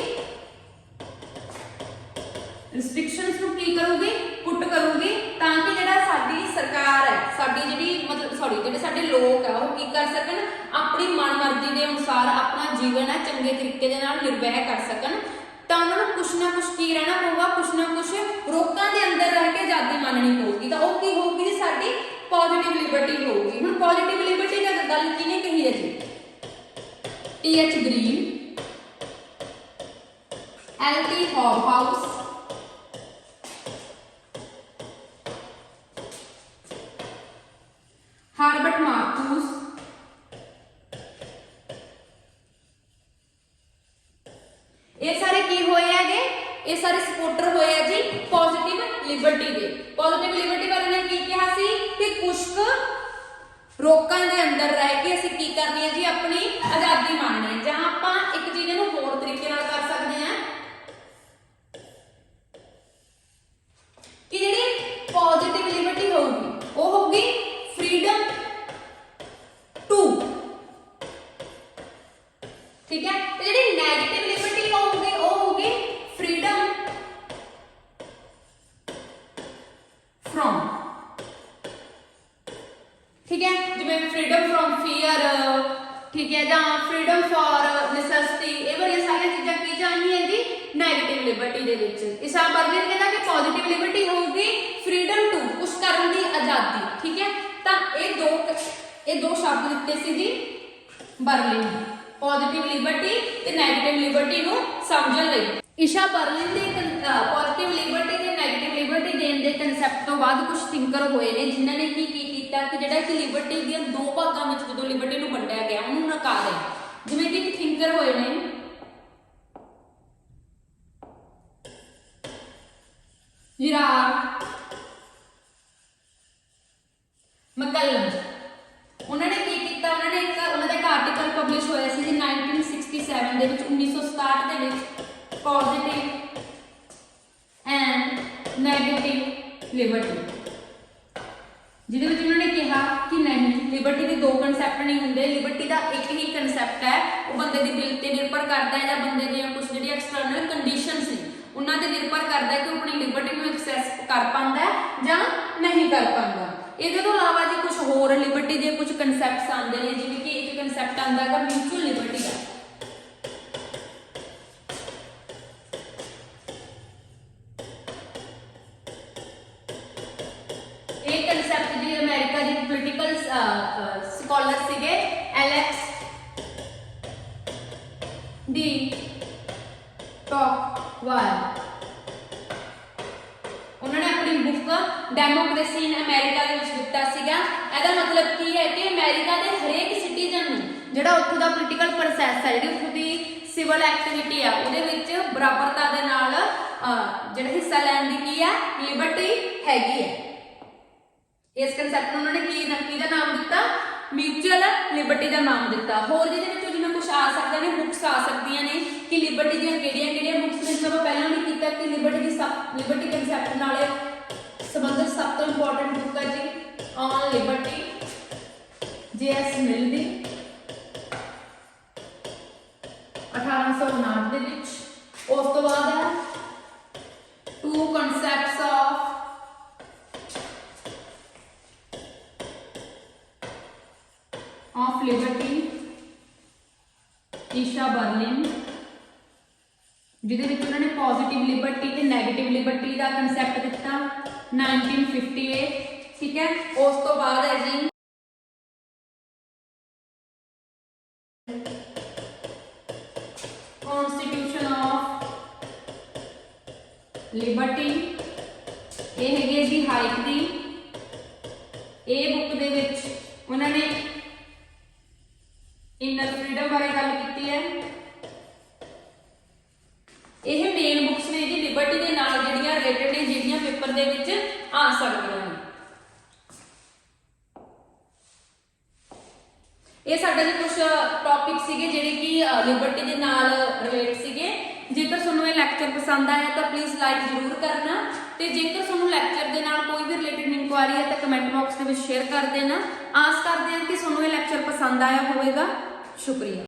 रिस्ट्रिक्शंस नूं की करोगी, पुट करोगी, ताकि जिहड़ा साडी सरकार है, साडी जिहड़ी मतलब सॉरी जिहड़े साडे लोग है वो की कर सकन, अपनी मनमर्जी के अनुसार अपना जीवन है चंगे तरीके दे नाल निर्वाह कर सकन। तो उन्होंने कुछ ना कुछ की रहना पऊगा, कुछ ना कुछ रोकां दे अंदर रह के आजादी माननी पऊगी। तो वो की होगी जी साडी पॉजिटिव लिबर्टी होगी। हुण पॉजिटिव लिबर्टी दी गल किहने कही है जी? T H. Green, L T. Hobhouse, Herbert Marcuse, ये सारे की होए हैगे, ये सारे सपोर्टर होए है जी पॉजिटिव लिबर्टी दे। पॉजिटिव लिबर्टी वाले ने की कहा सी कि कुछ रोकां दे अंदर रह के असीं की करनी है जी अपनी आजादी माननी है। जहां आपां एक चीज़ नूं होर तरीके नाल कर सकदे हां कि जिहड़ी पॉजिटिव लिबर्टी होगी वो होगी फ्रीडम टू, ठीक है। तो जिहड़ी नेगेटिव लिबर्टी होगी वो होगी फ्रीडम फ्रॉम, ठीक है। जिवें फ्रीडम फ्रॉम फियर, ठीक है, जां फ्रीडम फॉर नेसेसिटी, ये वाली सारी चीज़ां की जाणियां जी नैगेटिव लिबर्टी दे विच। इसा बर्लिन कहता कि पॉजिटिव लिबर्टी होगी फ्रीडम टू, कुछ करन दी आज़ादी, ठीक है। तो ये दो शब्द दिते सी जी बर्लिन, पॉजिटिव लिबर्टी ते नेगेटिव लिबर्टी नूं समझण लई। ईशा बर्लिन दे पॉजिटिव लिबर्टी ते नेगेटिव लिबर्टी देण दे कंसैप्ट तो बाद कुछ थिंकर होए ने जिन्हां ने की कीता कि जिहड़ा कि लिबर्टी दी दो भागां विच जदों लिबर्टी नूं वंडिया गया उहनूं नकारिया। जिवें कि एक थिंकर होए ने जिराफ मैकलम, उन्होंने की कीता, उन्होंने एक उन्होंने एक आर्टिकल पब्लिश होया सी 1967 दे विच 1967 दे विच पॉजिटिव एंड नेगेटिव लिबर्टी, जिहदे विच उन्होंने कहा कि नहीं लिबर्टी के दो कंसैप्ट नहीं होंगे, लिबर्टी का एक ही कंसैप्ट है, वो बंदे की दिल पर निर्भर करता है या बंदे दी कुछ जिहड़ी एक्सटर्नल कंडीशनस ने उन्हां ते निर्भर करता है कि वो अपनी लिबर्टी में एक्सैस कर पाता है या नहीं कर पाता। ਇਹਦੇ ਤੋਂ ਇਲਾਵਾ जी कुछ होर लिबर्टी के कुछ कंसैप्ट्स आते हैं, जिवें कि एक कंसैप्ट आता है म्यूचुअल लिबर्टी का। एक कंसैप्ट जी अमेरिका की पोलिटिकल स्कॉलर सीगे एलेक्स डी टॉकवाल, उन्होंने अपनी बुक डेमोक्रेसी इन अमेरिका दे विच दिता सीगा। ਇਹਦਾ मतलब की है कि अमेरिका के हरेक सिटीजन नूं जिहड़ा उत्थों दा पोलिटिकल प्रोसैस है, जिहड़ी उत्थों दी सिविल एक्टिविटी है, उहदे विच बराबरता दे नाल जिहड़ा हिस्सा लैण दी की है लिबर्टी हैगी है। इस कंसैप्ट नूं उन्होंने की दा नाम दिता म्यूचुअल लिबर्टी का नाम दिता। होर जिहदे विचों जिन्हां कुछ ਕੁਝ ਆ ਸਕਦਾ ਨੇ, ਬੁੱਕਸ ਆ ਸਕਦੀਆਂ ਨੇ ਕਿ ਲਿਬਰਟੀ ਦੀਆਂ ਕਿਹੜੀਆਂ ਬੁੱਕਸ ਨੇ। ਜਦੋਂ ਪਹਿਲਾਂ ਵੀ ਕੀਤਾ ਕਿ ਲਿਬਰਟੀ ਕਨਸੈਪਟ ਨਾਲ ਸੰਬੰਧਿਤ ਸਭ ਤੋਂ ਇੰਪੋਰਟੈਂਟ ਬੁੱਕ ਹੈ ਜੀ ਔਨ ਲਿਬਰਟੀ, JS ਮਿਲ ਦੀ 1859 ਦੇ ਵਿੱਚ। ਉਸ ਤੋਂ ਬਾਅਦ ਹੈ two concepts of liberty, Isaiah Berlin, ਜਿਹਦੇ ਵਿੱਚ ਉਹਨਾਂ ਨੇ ਪੋਜ਼ਿਟਿਵ ਲਿਬਰਟੀ ਤੇ ਨੈਗੇਟਿਵ ਲਿਬਰਟੀ ਦਾ ਕਨਸੈਪਟ ਦਿੱਤਾ 1958। ਠੀਕ ਹੈ। ਉਸ ਤੋਂ ਬਾਅਦ ਹੈ ਜੀ ਕਨਸਟੀਟਿਊਸ਼ਨ ਆਫ ਲਿਬਰਟੀ, ਇਹ ਹੈਗੀ ਜੀ ਹਾਈਕ ਦੀ। ਇਹ ਬੁੱਕ ਦੇ ਵਿੱਚ ਉਹਨਾਂ ਨੇ ਇਨਰ ਫਰੀडम ਬਾਰੇ ਗੱਲ ਕੀਤੀ ਹੈ। ਇਹ ਮੇਨ ਬੁੱਕਸ ਨੇ ਜੀ ਲਿਬਰਟੀ ਦੇ ਨਾਲ ਜਿਹੜੀਆਂ ਰਿਲੇਟਡ ਨੇ, ਜਿਹੜੀਆਂ ਪੇਪਰ ਦੇ ਵਿੱਚ ਆ ਸਕਦੀਆਂ ਨੇ। ਇਹ ਸਾਡੇ ਦੇ ਕੁਝ ਟੌਪਿਕ ਸੀਗੇ ਜਿਹੜੇ ਕਿ ਲਿਬਰਟੀ ਦੇ ਨਾਲ ਰਿਲੇਟ ਸੀਗੇ। ਜੇਕਰ ਤੁਹਾਨੂੰ ਇਹ ਲੈਕਚਰ ਪਸੰਦ ਆਇਆ ਤਾਂ ਪਲੀਜ਼ ਲਾਈਕ ਜ਼ਰੂਰ ਕਰਨਾ, ਤੇ ਜੇਕਰ ਤੁਹਾਨੂੰ ਲੈਕਚਰ ਦੇ ਨਾਲ ਕੋਈ ਵੀ ਰਿਲੇਟਡ ਇਨਕੁਆਇਰੀ ਹੈ ਤਾਂ ਕਮੈਂਟ ਬਾਕਸ ਦੇ ਵਿੱਚ ਸ਼ੇਅਰ ਕਰ ਦੇਣਾ। ਆਸ ਕਰਦੇ ਹਾਂ ਕਿ ਤੁਹਾਨੂੰ ਇਹ ਲੈਕਚਰ ਪਸੰਦ ਆਇਆ ਹੋਵੇਗਾ। ਸ਼ੁਕਰੀਆ।